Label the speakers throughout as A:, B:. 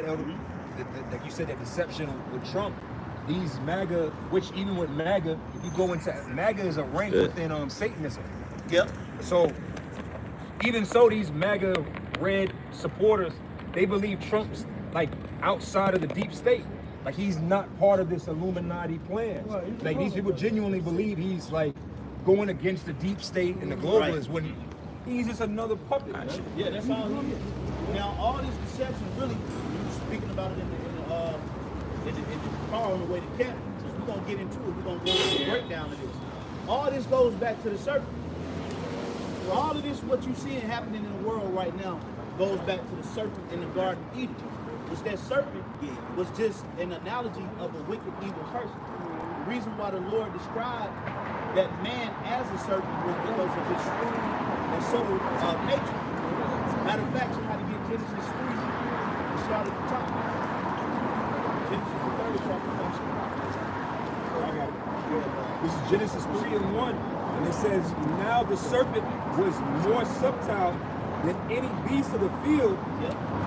A: like you said, that deception with Trump. These MAGA, which even with MAGA, if you go into MAGA is a rank within Satanism.
B: Yep.
A: So even so, these MAGA red supporters, they believe Trump's like outside of the deep state. Like he's not part of this Illuminati plan. Like these people genuinely believe he's like going against the deep state and the globalists when he's just another puppet.
B: Yeah, that's all he is. Now all this deception really, we were speaking about it in the car on the way to camp. We're gonna get into it. We're gonna go into the breakdown of this. All this goes back to the serpent. All of this, what you see happening in the world right now, goes back to the serpent in the Garden of Eden. Which that serpent was just an analogy of a wicked, evil person. The reason why the Lord described that man as a serpent was because of his shrewd and subtle nature. Matter of fact, somebody get Genesis 3 and start at the top. Genesis the 3rd chapter.
A: I got it. This is Genesis 3 and 1. And it says, now the serpent was more subtle than any beast of the field,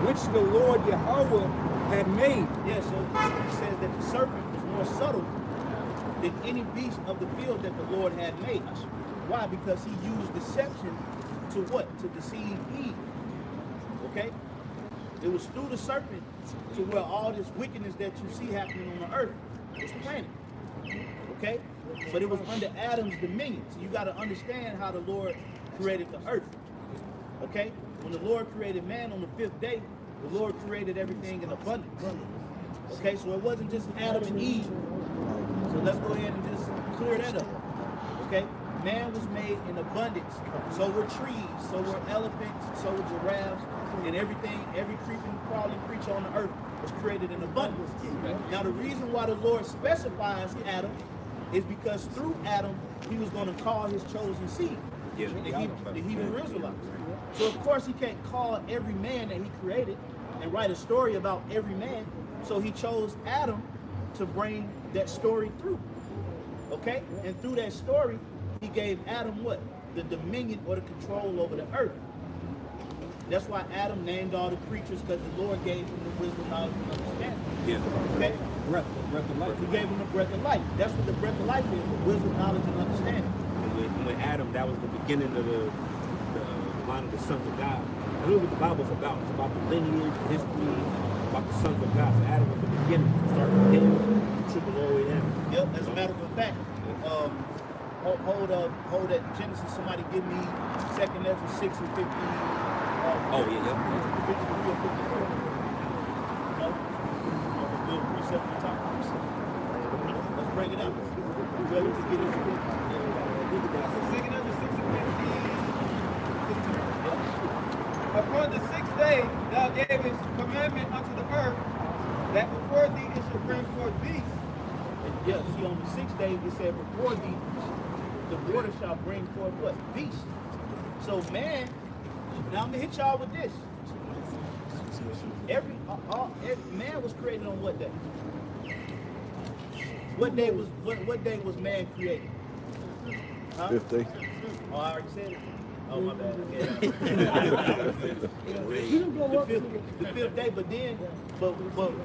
A: which the Lord Yahweh had made.
B: Yeah, so it says that the serpent was more subtle than any beast of the field that the Lord had made. Why? Because he used deception to what? To deceive Eve. Okay? It was through the serpent to where all this wickedness that you see happening on the earth was planted. Okay? But it was under Adam's dominion. So you got to understand how the Lord created the earth. Okay? When the Lord created man on the 5th day, the Lord created everything in abundance. Okay? So it wasn't just Adam and Eve. So let's go ahead and just clear that up. Okay? Man was made in abundance. So were trees, so were elephants, so were giraffes, and everything, every creeping, crawling creature on the earth was created in abundance. Now the reason why the Lord specifies Adam is because through Adam, he was going to call his chosen seed, the Hebrew Israelites. So of course he can't call every man that he created and write a story about every man. So he chose Adam to bring that story through. Okay? And through that story, he gave Adam what? The dominion or the control over the earth. That's why Adam named all the creatures, because the Lord gave him the wisdom, knowledge, and understanding.
A: Yeah.
B: Okay?
A: Breath of life.
B: He gave him the breath of life. That's what the breath of life is, wisdom, knowledge, and understanding.
C: And with Adam, that was the beginning of the line of the sons of God. I know what the Bible's about. It's about the lineage, history, about the sons of God. So Adam was the beginning. Start from him, trickle all the way down.
B: Yep, as a matter of fact, hold that Genesis. Somebody give me 2nd Ezra 6 and 15. 53 or 54. No? Good precept on top of precept. Let's break it out. Whoever can get it.
D: 2nd Ezra 6 and 15. Upon the 6th day thou gavest commandment unto the earth, that before thee it shall bring forth beasts.
B: Yeah, see on the 6th day it said before thee the water shall bring forth what? Beasts. So man, now I'm gonna hit y'all with this. Every man was created on what day? What day was man created? Huh?
E: 5th day.
B: Oh, I already said it. Oh, my bad. the fifth day, but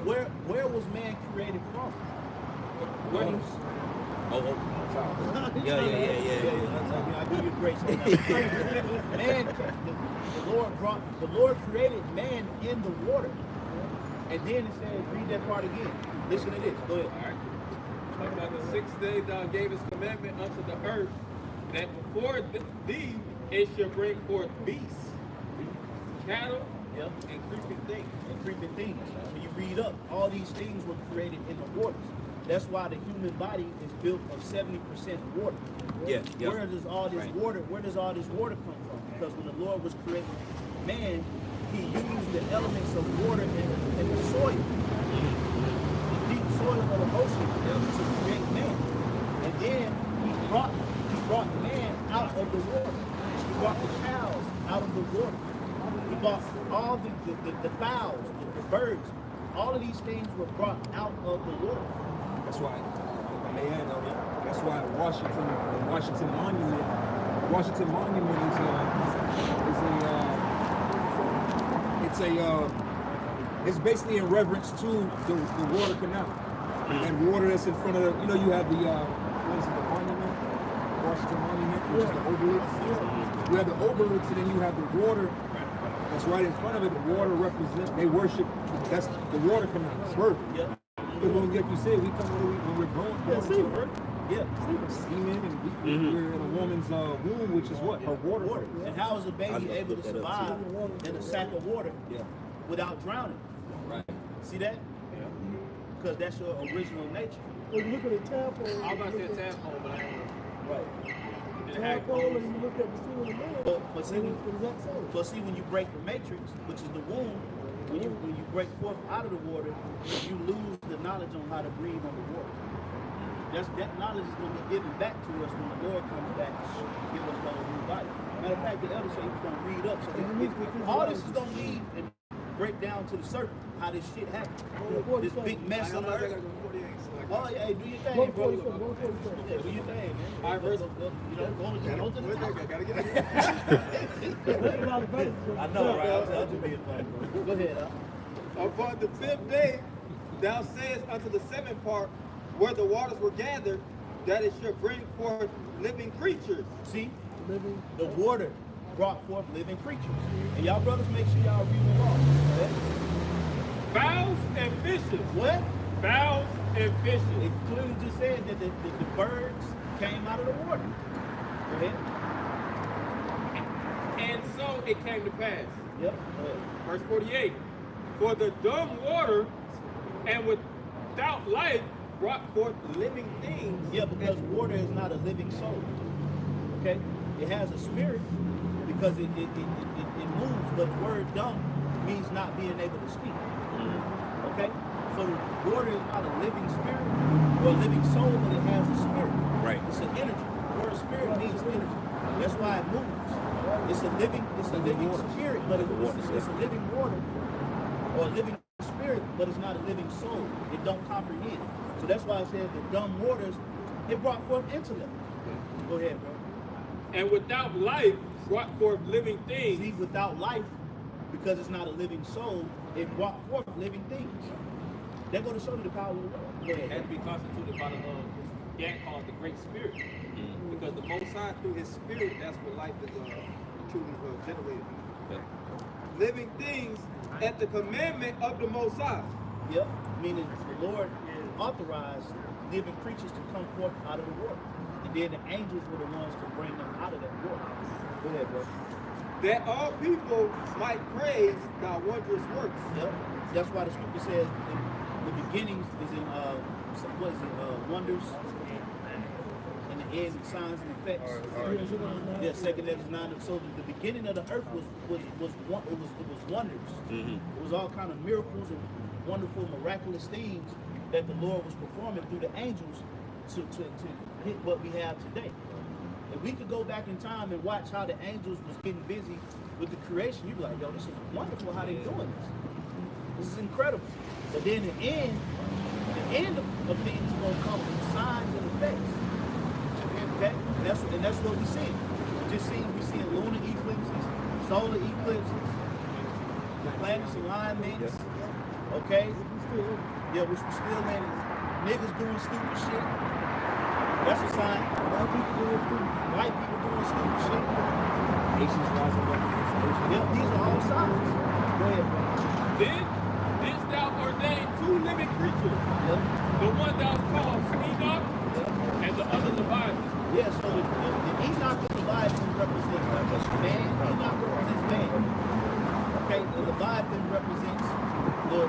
B: where was man created from? Where I give you grace on that. Man, the Lord created man in the water. And then it says, read that part again. Listen to this. Go ahead.
D: All right. Upon the 6th day thou gavest commandment unto the earth, that before thee it shall bring forth beasts, cattle, and creeping things. When you read up, all these things were created in the waters. That's why the human body is built of 70% water. Where does all this water come from? Because when the Lord was creating man, he used the elements of water and the soil, the deep soil of the ocean, to create man. And then he brought man out of the water. He brought the cows out of the water. He brought all the fowls, the birds. All of these things were brought out of the water.
A: That's why, that's why the Washington Monument It's basically in reverence to the water canal. And water that's in front of the, you know, you have the, what is it, the monument? Washington Monument, which is the obelisk. You have the obelisk, and then you have the water that's right in front of it. The water represents, they worship, that's the water canal, birth.
B: Yeah.
A: Because when, like you said, we come when we're born to earth. Yeah, semen, and we're in a woman's womb, which is what? Her water.
B: And how is a baby able to survive in a sack of water without drowning?
A: Right.
B: See that?
D: Yeah.
B: Because that's your original nature.
E: When you look at a tadpole,
D: I was about to say a tadpole, but I don't know.
B: Right.
E: tadpole, and you look at the semen of man,
B: But see, when you break the matrix, which is the womb, when you break forth out of the water, you lose the knowledge on how to breathe on the water. That knowledge is going to be given back to us when the Lord comes back to give us those new body. Matter of fact, the elder said he's going to read up. So all this is going to lead and break down to the serpent, how this shit happened. This big mess on the earth. Oh, yeah, hey, do your thing, bro. Yeah, do your thing, man.
D: All right, verse.
B: You know, go to the top.
D: Gotta get
B: I know, right? I'm just being funny, bro. Go ahead,
D: Upon the 5th day, thou sayest unto the 7th part, where the waters were gathered, that it should bring forth living creatures.
B: See, the water brought forth living creatures. And y'all brothers, make sure y'all read along. Okay?
D: Fowls and fishes.
B: What?
D: Fowls and fishes.
B: It clearly just said that the birds came out of the water. Go ahead.
D: And so it came to pass.
B: Yep. Go ahead.
D: Verse 48. For the dumb water and without life brought forth living things.
B: Yeah, because water is not a living soul. Okay? It has a spirit because it moves, but the word dumb means not being able to speak. Okay? So water is not a living spirit or a living soul, but it has a spirit.
A: Right.
B: It's an energy. The word spirit means energy. That's why it moves. It's a living spirit, but it's a living water or a living spirit, but it's not a living soul. It don't comprehend. So that's why it says the dumb waters, it brought forth intellect. Go ahead, bro.
D: And without life brought forth living things.
B: See, without life, because it's not a living soul, it brought forth living things. They're going to show you the power of the Lord. Go ahead.
D: Had to be constituted by the Yah called the Great Spirit. Because the Most High, through His Spirit, that's what life is truly generated.
A: Yeah.
D: Living things at the commandment of the Most High.
B: Yep, meaning the Lord authorized living creatures to come forth out of the water. And then the angels were the ones to bring them out of that water. Go ahead, bro.
D: That all people might praise thy wondrous works.
B: Yep. That's why the scripture says in the beginnings is in wonders, and the ends and signs and effects. Yeah, 2 Ezra 9. So the beginning of the earth was wonders. It was all kind of miracles and wonderful, miraculous things that the Lord was performing through the angels to hit what we have today. If we could go back in time and watch how the angels was getting busy with the creation, you'd be like, yo, this is wonderful how they're doing this. This is incredible. But then the end of things is going to come with signs and effects. Okay? And that's what we see. We see lunar eclipses, solar eclipses, planets alignments. Okay? Yeah, which we still in it. Niggas doing stupid shit. That's a sign. White people doing stupid shit.
A: Nations rising up against nations.
B: Yep, these are all signs. Go ahead, bro.
D: Then didst thou ordain 2 living creatures.
B: Yep.
D: The one thou callest Enoch and the other Leviathan.
B: Yeah, so the Enoch and Leviathan represents man. Enoch represents man. Okay, the Leviathan represents the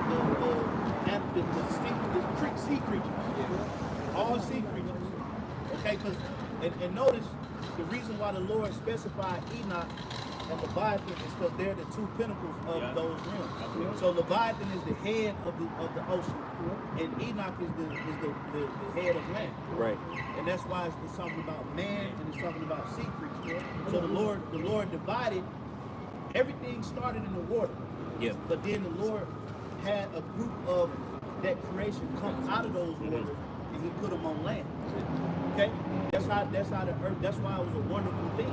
B: sea creatures. All sea creatures. Okay, because and notice the reason why the Lord specified Enoch and Leviathan is because they're the 2 pinnacles of those realms. So Leviathan is the head of the ocean, and Enoch is the head of land.
A: Right.
B: And that's why it's talking about man and it's talking about sea creatures. So the Lord divided. Everything started in the water.
A: Yeah.
B: But then the Lord had a group of that creation come out of those waters, and He put them on land. Okay, that's how the earth. That's why it was a wonderful thing.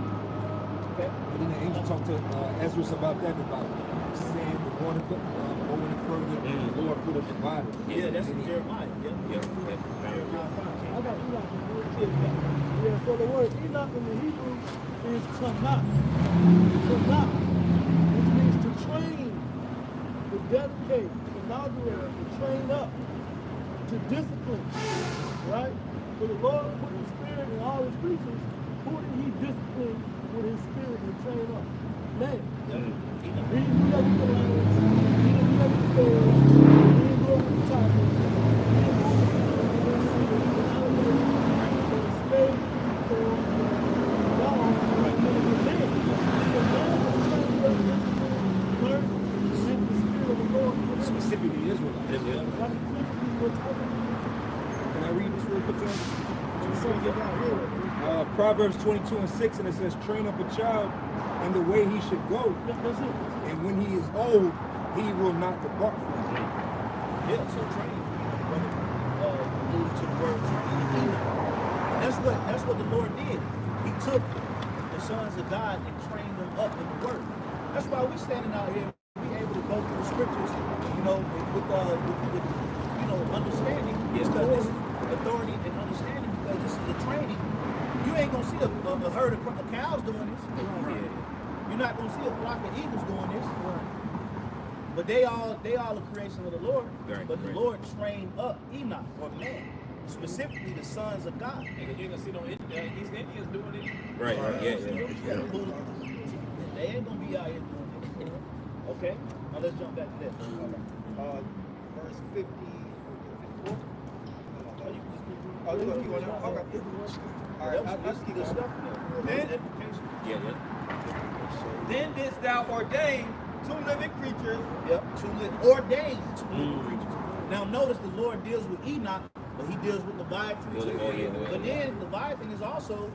B: Okay.
A: And then the angel talked to Ezra about that, about saying the one over and further, the Lord put a divider.
B: Yeah, that's in Jeremiah.
C: Yeah.
B: Jeremiah 5.
E: I got Enoch in the Old Testament. Yeah, so the word Enoch in the Hebrew is kanat. Kanat, which means to train, to dedicate, to inaugurate, to train up, to discipline. Right? So the Lord put his spirit in all his creatures. Who did he discipline with his spirit and train up? Man.
B: Yep.
E: He knew that with the lions. He knew that with the bears. He didn't go with the tigers. He didn't go with the alligators, the snake, or the dog, like the man. So man was trained up, learned, and let the spirit of the Lord come in.
A: Specifically Israelites.
E: That's specifically what's happening.
A: Can I read this real quick?
E: It's something out here.
A: Proverbs 22:6, and it says, train up a child in the way he should go,
E: Yeah, that's it.
A: and when he is old, he will not depart from it.
B: Yeah, so train. Brother, move to the word train. And that's what the Lord did. He took the sons of God and trained them up in the word. That's why we standing out here, we able to go through the scriptures, with understanding.
C: Yes.
B: Because this is authority and understanding, because this is a training. You ain't gonna see a herd of cows doing this.
E: Right.
B: You're not gonna see a flock of eagles doing this.
E: Right.
B: But they all a creation of the Lord.
C: Right,
B: But the
C: right.
B: Lord trained up Enoch, or man, specifically the sons of God.
D: And you can see them East Indians doing it.
C: Right. Yeah.
B: They ain't gonna be out here doing this. Okay? Now let's jump back to that.
F: Verse 50, 54. Oh, you want to? Okay. All right, I'll
B: Let's
F: keep
B: get
F: going.
B: stuff in there.
D: Then-
B: Edification.
D: Then didst thou ordain 2 living creatures.
B: Yep, ordained two living creatures. Now notice the Lord deals with Enoch, but he deals with Leviathan too.
C: Oh, yeah.
B: But then Leviathan is also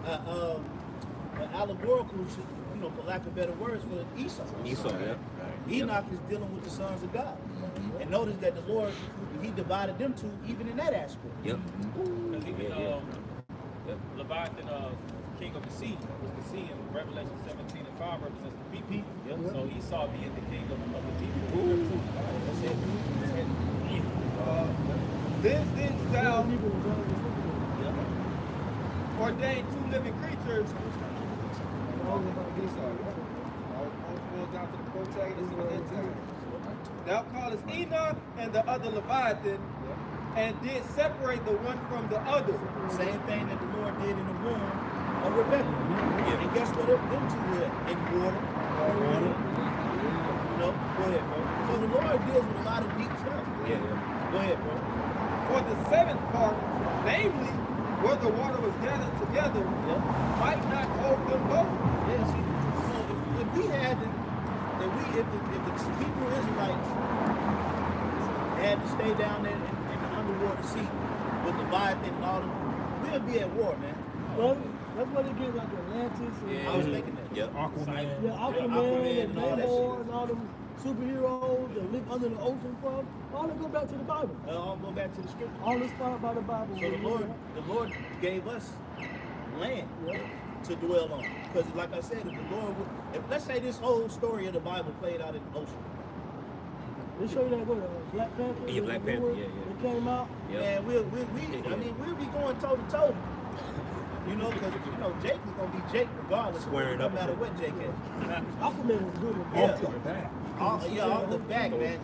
B: an allegorical, for lack of better words, for Esau.
C: Esau, yeah.
B: Enoch is dealing with the sons of God. And notice that the Lord, he divided them two even in that aspect.
C: Yep.
D: Because even
C: Yep.
D: Leviathan, king of the sea, was the sea in Revelation 17 and 5 represents the people.
B: Yep.
D: So Esau being the king of the people.
B: That's it.
D: Then didst thou
E: People was always looking at it.
B: Yep.
D: ordain 2 living creatures.
E: All about this.
F: All down to the protagonist and the antagonist.
D: Thou callest Enoch and the other Leviathan, and did separate the one from the other.
B: Same thing that the Lord did in the womb of Rebecca. And guess what them two were in water. Go ahead, bro. So the Lord deals with a lot of deep stuff.
C: Yeah.
B: Go ahead, bro.
D: For the 7th part, namely, where the water was gathered together, might not hold them both.
B: Yeah, see, so if we had if the Hebrew Israelites had to stay down there in the underwater sea with Leviathan and all them, we'd be at war, man.
E: Well, that's why they get like Atlantis and
B: I was thinking that.
C: Yep.
A: Aquaman.
E: Aquaman
B: Aquaman
E: and
B: and all that
E: Namor
B: shit.
E: and all them superheroes that live under the ocean from, all they go back to the Bible.
B: I'll go back to the scripture.
E: All inspired by the Bible.
B: So the Lord gave us land to dwell on. Because like I said, if the Lord would, let's say this whole story of the Bible played out in the ocean.
E: They show you that go Black Panther.
C: Yeah, Black Panther, yeah.
E: It came out.
C: Yep.
B: And we'll be going toe to toe. Because Jake is gonna be Jake regardless.
C: Squaring
B: no
C: up.
B: matter what Jake is.
E: Aquaman was good.
B: Yeah.
A: Off the back.
B: Off the back, man.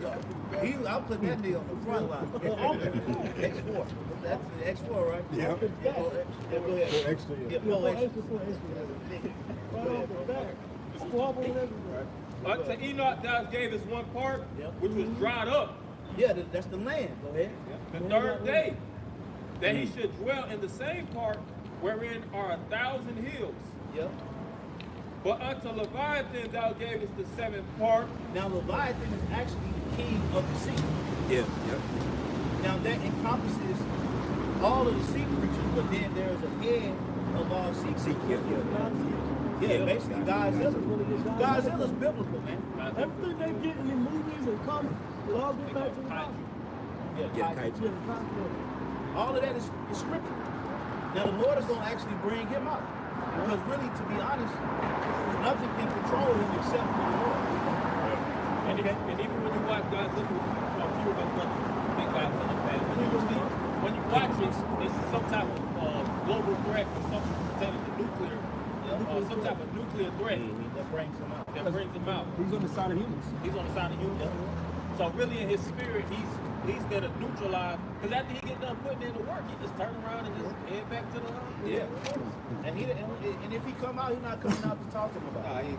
B: I'll put that nigga on the front line. X4. That's the X4, right?
A: Yeah.
B: Yeah, go ahead.
A: Go extra, yeah.
B: Yeah, go extra.
E: Right off the back. Squabble and everything.
D: Unto Enoch thou gavest one part, which was dried up
B: Yeah, that's the land. Go ahead.
D: the 3rd day, that he should dwell in the same part wherein are 1,000 hills.
B: Yep.
D: But unto Leviathan thou gavest the 7th part.
B: Now Leviathan is actually the king of the sea.
C: Yeah. Yep.
B: Now that encompasses all of the sea creatures, but then there's a head of all sea creatures. Yeah, basically Godzilla. Godzilla's biblical, man.
E: Everything they get in the movies and comics, it all get back to the Bible.
C: Yeah,
B: Yeah,
C: kaiju.
E: Yeah, the
B: all of that is scripture. Now the Lord is going to actually bring him out. Because really, to be honest, nothing can control him except for the Lord.
D: And even when you watch Godzilla, a few of us brothers, big Godzilla fans, when you watch it, it's some type of global threat or something pertaining to nuclear, some type of nuclear threat
B: That brings him out.
D: that brings him out.
A: He's on the side of humans.
D: He's on the side of humans. So really, in his spirit, he's there to neutralize. Because after he get done putting in the work, he just turn around and just head back to the
B: And if he come out, he's not coming out to talk to him about it.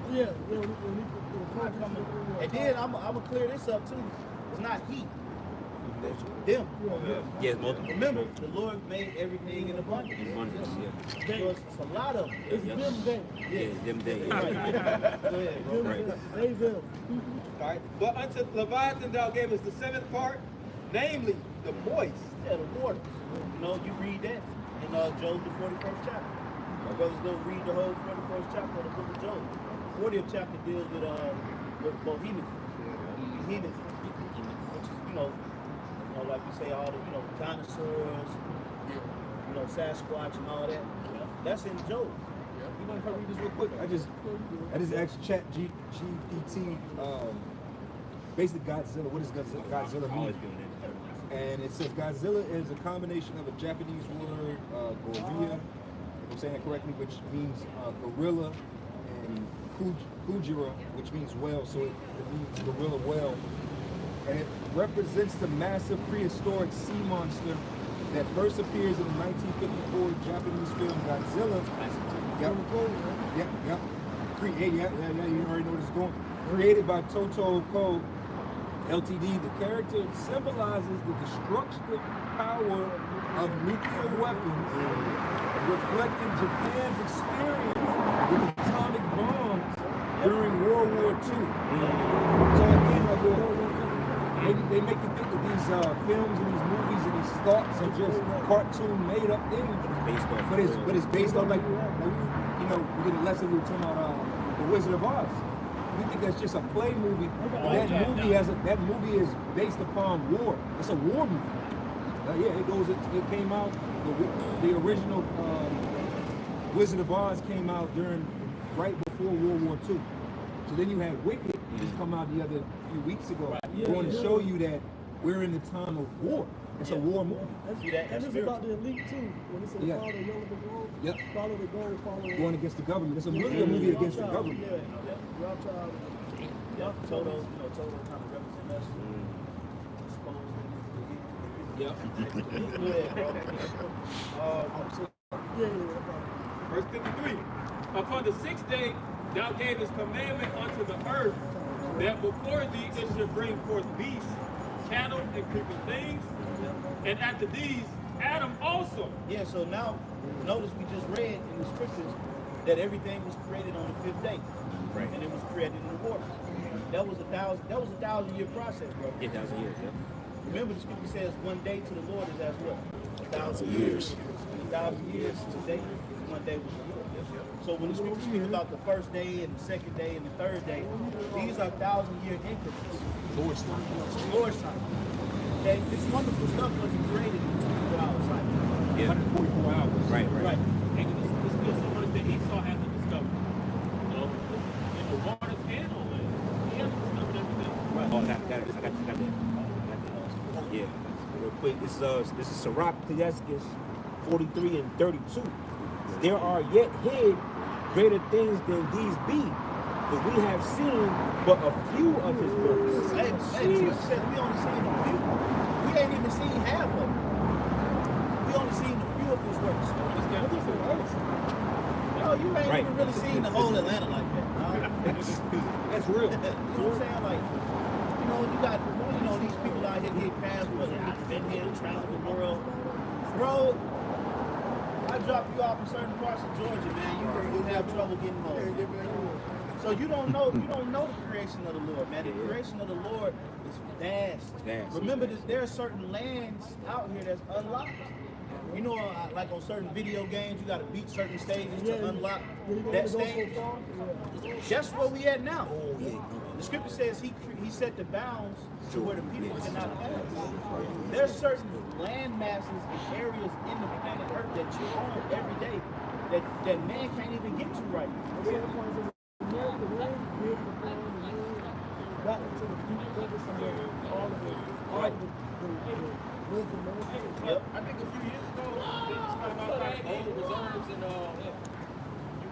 B: And then I'm gonna clear this up too. It's not he. Them.
C: Yes, multiple.
B: Remember, the Lord made everything in abundance.
C: Abundance,
B: So it's a lot of them.
E: It's them day.
C: Yeah, them days.
B: Go ahead, bro.
E: They them.
D: Alright, but unto Leviathan thou gavest the seventh part, namely the moist.
B: Yeah, the waters. You know, you read that in Job, the 41st chapter. My brothers go read the whole 41st chapter of the book of Job. 40th chapter deals with Bohemians. Behemoth, which is, like we say, all the, dinosaurs, Sasquatch and all that. That's in Job.
A: You know, if I read this real quick, I just asked Chat GPT, basically Godzilla. What does Godzilla mean?
C: Always doing that.
A: And it says Godzilla is a combination of a Japanese word, gorilla, if I'm saying that correctly, which means gorilla, and kujira, which means whale, so it means gorilla whale. And it represents the massive prehistoric sea monster that first appears in the 1954 Japanese film Godzilla. Yep. You already know where this is going. Created by Toto Ko Ltd. The character symbolizes the destructive power of nuclear weapons, reflecting Japan's experience with atomic bombs during World War II. So again, they make you think that these films and these movies and these thoughts are just cartoon made up things. But it's based on like we did a lesson we were talking about The Wizard of Oz. We think that's just a play movie. That movie is based upon war. It's a war movie. It came out. The original Wizard of Oz came out right before World War II. So then you had Wicked, just come out the other few weeks ago, going to show you that we're in the time of war. It's a war movie.
E: And it's about the elite too. When it says follow the yellow the gold, follow the gold, follow
A: going against the government. It's a movie against the government.
B: Toto kind of represent us.
D: Verse 53. Upon the sixth day thou gavest commandment unto the earth that before thee it should bring forth beasts, cattle, and creeping things, and after these Adam also.
B: Yeah, so now notice we just read in the scriptures that everything was created on the fifth day.
C: Right.
B: And it was created in the water. That was a 1,000-year process, bro.
C: 8,000 years, yeah.
B: Remember the scripture says one day to the Lord is as what? 1,000 years. And 1,000 years today is one day with the Lord. So when the scripture speaks about the first day and the second day and the third day, these are 1,000-year increments.
A: Lord's time.
B: It's Lord's time. Okay? This wonderful stuff wasn't created in 24 hours cycle.
C: Yeah.
A: 144 hours.
C: Right.
D: And it's still so much that Esau had to discover. In the waters and on land. He had to discover everything.
C: Oh, I got that. Yeah. Real quick, this is Sirach Ecclesiastes 43 and 32. There are yet hid greater things than these be, but we have seen but a few of his works.
B: Hey, the scripture says we only seen a few. We ain't even seen half of them. We only seen a few of his works. No, you ain't even really seen the whole Atlanta like that.
A: That's real.
B: You know what I'm saying? Like, you got, these people out here get passports and I've been here to travel the world. Bro, I drop you off in certain parts of Georgia, man. You have trouble getting home. So you don't know the creation of the Lord, man. The creation of the Lord is vast. Remember this, there are certain lands out here that's unlocked. Like on certain video games, you gotta beat certain stages to unlock that stage. That's where we at now. The scripture says he set the bounds to where the people cannot pass. There's certain land masses and areas in the planet Earth that you own every day that man can't even get to right now.
E: At certain points in America, we ain't big to plan and we ain't got into the deep crevice of all of the North America.
B: Yep.
D: I think a few years ago, they was talking about like gold reserves in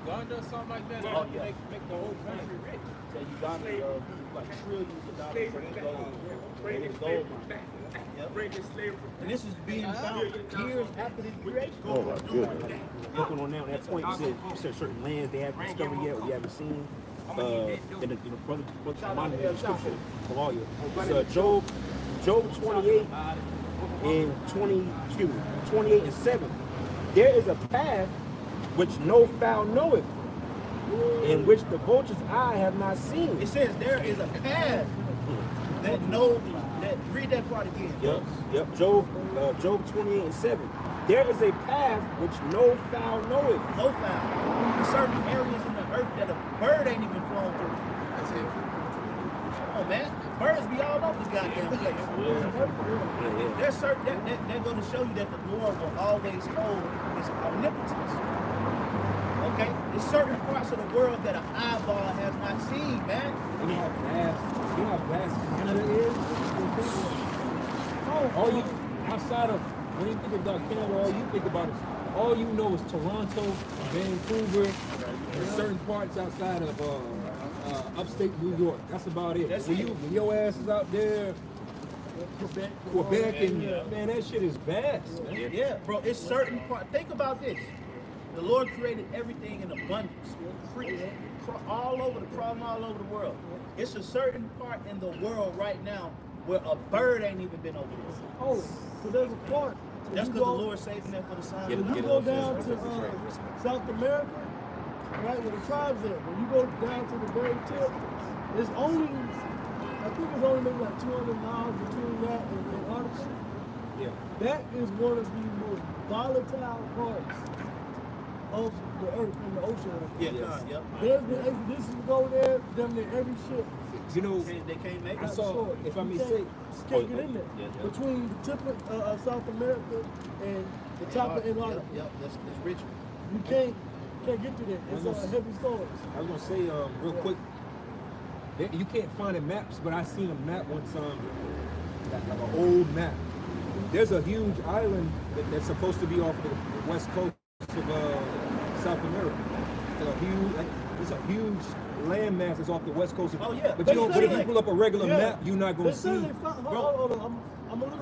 D: Uganda or something like that.
B: Oh, yeah.
D: Make the whole country rich.
B: So Uganda, like trillions of dollars in gold. And it's gold mine. Yep. And this is being found years after the creation.
C: Oh my goodness. Looking on now, that point, you said certain lands they haven't discovered yet or you haven't seen. In the brother reminded me of the scripture from all you. It's Job 28 and 28 and 7. There is a path which no fowl knoweth, in which the vulture's eye have not seen.
B: It says there is a path read that part again.
C: Yep. Job 28 and 7. There is a path which no fowl knoweth.
B: No foul. There's certain areas in the earth that a bird ain't even flown through.
F: That's it.
B: Come on, man. Birds be all over the goddamn place. There's certain they're going to show you that the Lord will always hold his omnipotence. Okay? There's certain parts of the world that an eyeball has not seen, man.
A: You know how vast Canada is? All you, outside of, when you think about Canada, all you know is Toronto, Vancouver, and certain parts outside of upstate New York. That's about it. When your ass is out there, Quebec and man, that shit is vast. Man.
B: Yeah, bro, it's certain part. Think about this. The Lord created everything in abundance. All over the world. It's a certain part in the world right now where a bird ain't even been over there.
E: Oh, so there's a part.
B: That's because the Lord saving them for the sign.
E: When you go down to South America, right, where the tribes are, when you go down to the very tip, it's only, I think it's only maybe like 200 miles between that and Antarctica.
A: Yeah.
E: That is one of the most volatile parts of the earth and the ocean.
B: Yeah.
E: There's been expeditions go there, damn near every ship.
A: You know,
B: They can't make
A: I
B: it.
A: saw, if I may say,
E: Can't get in there. Between the tip of South America and the top of Antarctica.
B: Yep, that's rich.
E: You can't get to there. It's heavy storms.
A: I was gonna say real quick, you can't find in maps, but I seen a map one time, like an old map. There's a huge island that's supposed to be off the west coast of South America. It's a huge landmass that's off the west coast.
B: Oh, yeah.
A: But but if you pull up a regular map, you're not gonna see.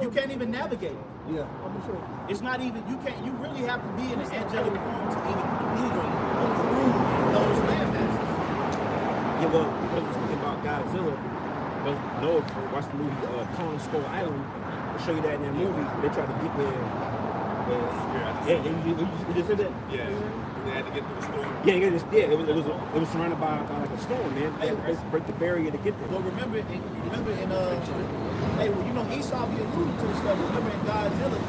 B: You can't even navigate.
A: Yeah.
E: I'm sure.
B: It's not even, you really have to be in an angelic form to even maneuver through those landmasses.
C: Yeah, well, because we're speaking about Godzilla, watch the movie Kong Skull Island. I'll show you that in that movie. They tried to get there. You just said that?
F: Yeah. They had to get through the storm.
C: It was surrounded by like a storm, man. They break the barrier to get there.
B: Well, remember in Esau be alluded to the stuff. Remember in Godzilla,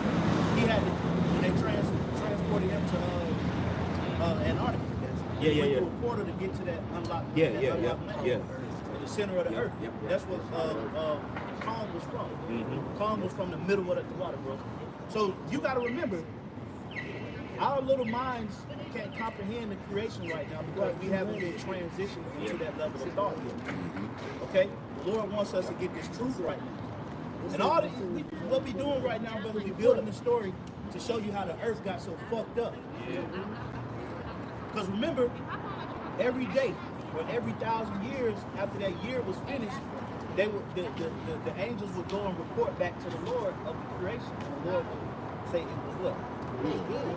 B: he had to, when they transported him to Antarctica. He went through a portal to get to that unlocked land. In the center of the earth. That's what Kong was from.
C: Mm-hmm.
B: Kong was from the middle of the water, bro. So you got to remember, our little minds can't comprehend the creation right now because we haven't been transitioned into that level of thought yet. Okay? The Lord wants us to get this truth right now. And all what we doing right now, brother, we building the story to show you how the earth got so fucked up. Because remember, every day, or every 1,000 years after that year was finished, they would the angels would go and report back to the Lord of the creation. And the Lord would say it was what? It was good.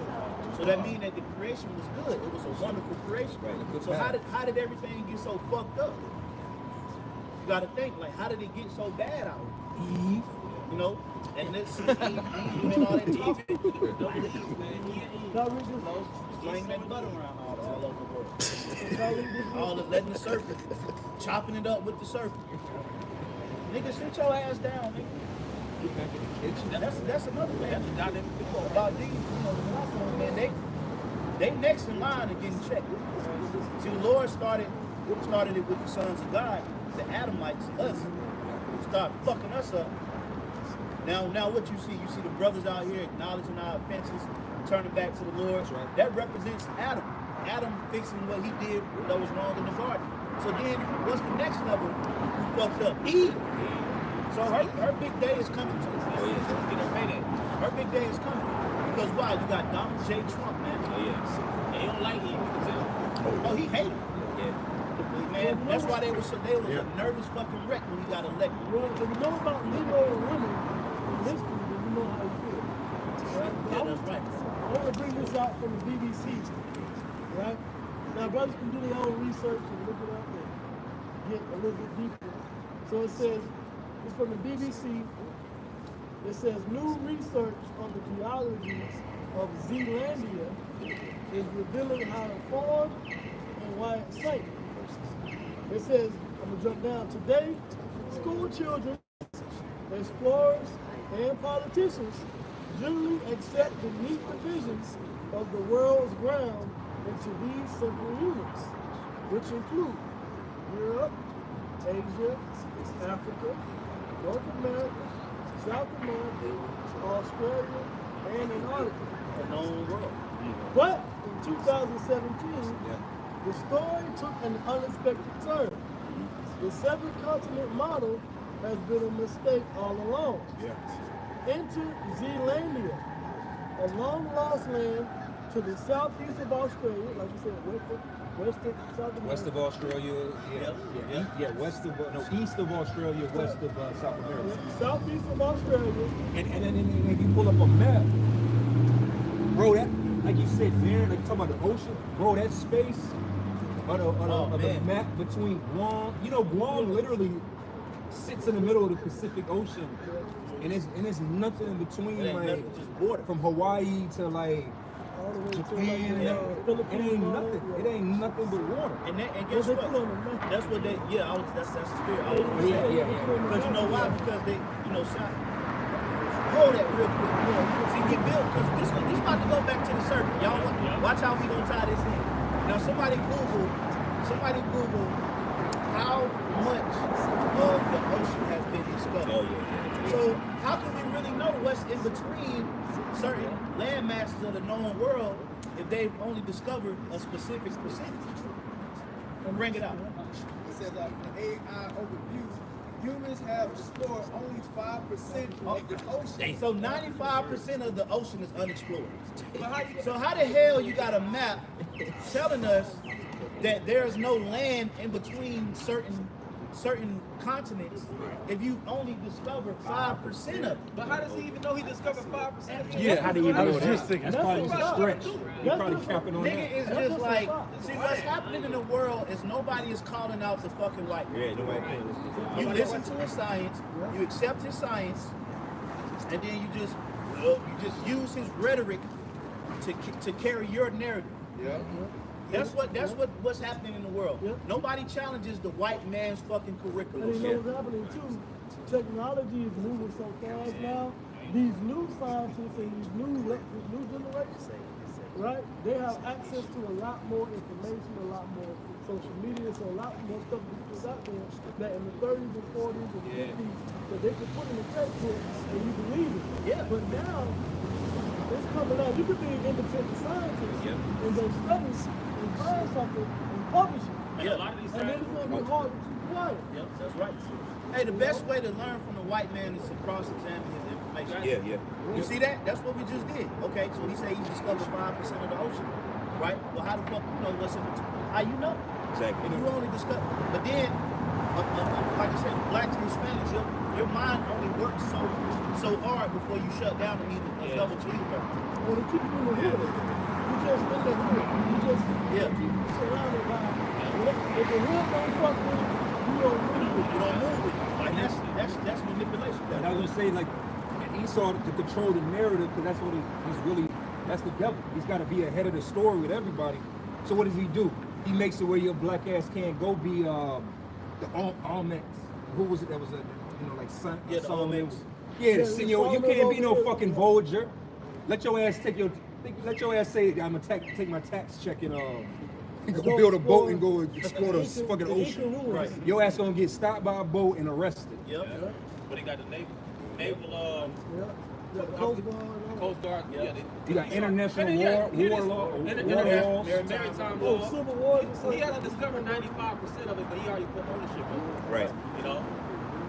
B: So that means that the creation was good. It was a wonderful creation. Right. So how did everything get so fucked up? You gotta think, like, how did it get so bad out of Eve? You know? And let's see Eve doing all that talking. Slaying that butter around all over the world. All the letting the serpent, chopping it up with the serpent. Nigga, sit your ass down, nigga. Get back in the kitchen. That's another thing. That's a dynamic thing about these, man, they next in line to getting checked. See, the Lord started it with the sons of God, the Adamites, us. Start fucking us up. Now what you see the brothers out here acknowledging our offenses, turning back to the Lord.
A: That's right.
B: That represents Adam. Adam fixing what he did that was wrong in the garden. So then, what's the next level? Who fucked up? Eve. So her big day is coming too.
C: Oh yeah, get her payday.
B: Her big day is coming. Because why? You got Donald J. Trump, man.
C: Oh yeah. And he don't like Eve, you can tell.
B: Oh, he hated him.
C: Yeah.
B: Man, that's why they was a nervous fucking wreck when he got elected.
E: Well, if you know about Negro women in history, then you know how you feel. Right?
B: Yeah, that's right.
E: I want to bring this out from the BBC. Right? Now, brothers can do their own research and look it up and get a little bit deeper. So it says, it's from the BBC. It says, new research on the geology of Zealandia is revealing how it formed and why it sank. It says, I'm gonna jump down. Today, school children, explorers, and politicians generally accept the neat divisions of the world's ground into these simple units, which include Europe, Asia, Africa, North America, South America, Australia, and Antarctica.
B: The known world.
E: But in 2017, the story took an unexpected turn. The seven-continent model has been a mistake all along. Enter Zealandia, a long-lost land to the southeast of Australia, like you said, western South America.
A: West of Australia, east of Australia, west of South America.
E: Southeast of Australia.
A: And if you pull up a map, bro, that, like you said, there, like talking about the ocean, bro, that space of the map between Guam, you know, Guam literally sits in the middle of the Pacific Ocean, and there's nothing in between, like
B: just border.
A: from Hawaii to like
E: All the way
A: Japan,
E: to Philippines.
A: it ain't nothing. It ain't nothing but water.
B: And guess
E: They
B: what?
E: put on the map.
B: That's what they, that's the spirit. I was gonna
A: Yeah,
B: say.
A: yeah.
B: Because you know why? Because they, hold that real quick. See, we built, because this about to go back to the serpent. Y'all watch how we gonna tie this in. Now somebody Google how much of the ocean has been discovered.
C: Oh yeah.
B: So how can we really know what's in between certain land masses of the known world if they've only discovered a specific percentage? And bring it out.
F: It says from the AI overview, humans have explored only 5% of the ocean.
B: So 95% of the ocean is unexplored. So how the hell you got a map telling us that there's no land in between certain continents if you only discover 5% of it?
D: But how does he even know he discovered 5%?
A: Yeah, how do you know that?
E: just
A: That's probably a stretch. You're probably capping on
B: Nigga,
A: that.
B: it's
E: That's
B: just
E: just
B: like,
E: a
B: see what's happening in the world is nobody is calling out the fucking white man.
C: Yeah, nobody paying this.
B: You listen to his science, you accept his science, and then you just use his rhetoric to carry your narrative.
F: Yeah.
B: That's what's happening in the world.
E: Yep.
B: Nobody challenges the white man's fucking curriculum.
E: And you know what's happening too? Technology is moving so fast now. These new scientists and these new generations, right? They have access to a lot more information, a lot more social media, so a lot more stuff is out there that in the 30s and 40s and 50s that they could put in the textbook and you believe it.
B: Yeah.
E: But now it's coming out. You could be an independent scientist and go study and find something and publish it.
B: Yeah.
E: And then it's going to be hard to keep quiet.
B: Yep, that's right. Hey, the best way to learn from the white man is to cross-examine his information.
C: Yeah.
B: You see that? That's what we just did. Okay, so he said he discovered 5% of the ocean, right? Well, how the fuck you know what's in between? How you know?
C: Exactly.
B: If you only discover, but then, like I said, blacks and Hispanics, your mind only works so hard before you shut down and eat a double cheeseburger.
E: Well, to keep you in the hood, you just in the hood. You just keep you surrounded by. If the hood don't fuck with it, you don't move it.
B: You don't move it. Like that's manipulation.
A: And I was gonna say, like, Esau to control the narrative, because that's what that's the devil. He's got to be ahead of the story with everybody. So what does he do? He makes it where your black ass can't go be the Almex. Who was it that was son?
B: Yeah, the Olmecs.
A: Yeah, the
E: Yeah,
A: senor. You
E: the
A: can't be no
E: Olmecs.
A: fucking Voyager. Let your ass let your ass say I'm gonna take my tax check and go build a boat and go explore the fucking ocean.
B: Right.
A: Your ass gonna get stopped by a boat and arrested.
B: Yep.
D: But he got the naval
E: Yeah. The Coast Guard and all
D: Coast Guard. Yeah.
A: You got international law,
D: maritime
E: Oh,
D: law.
E: Civil War.
D: He had to discover 95% of it, but he already put ownership of it.
C: Right.
D: You know,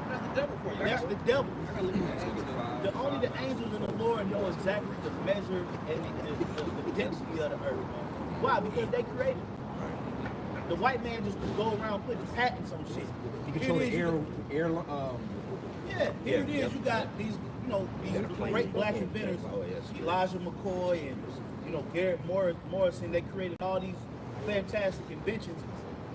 D: that's the devil for you.
B: That's the devil. The only the angels and the Lord know exactly the measure and the density of the earth. Why? Because they created it. The white man just go around putting patents on shit.
A: you control the
B: Here it is,
A: air.
B: here it is. You got these, these great black inventors, Elijah McCoy and Garrett Morrison. They created all these fantastic inventions.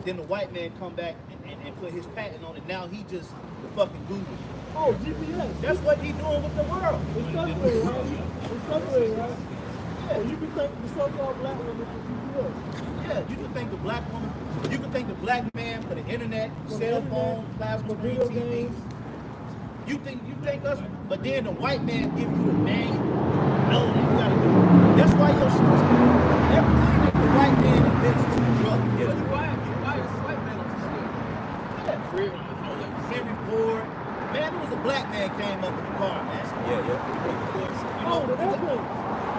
B: Then the white man come back and put his patent on it. Now he just the fucking Google.
E: Oh, GPS.
B: That's what he doing with the world.
E: It's separated, right? It's separated, right? Yeah, you can thank the so-called black woman for GPS.
B: Yeah, you can thank the black woman. You can thank the black man for the internet,
E: For the
B: cell
E: internet,
B: phone, plasma
E: for
B: screen
E: video
B: TVs.
E: games.
B: You think us, but then the white man give you the name. No, you gotta do. That's why your shit is everything that the white man invents is corrupt.
D: Yeah. Why is white man on the street?
B: Yeah, Henry Ford. Man, there was a black man came up with the car, man.
E: Oh, the airplanes.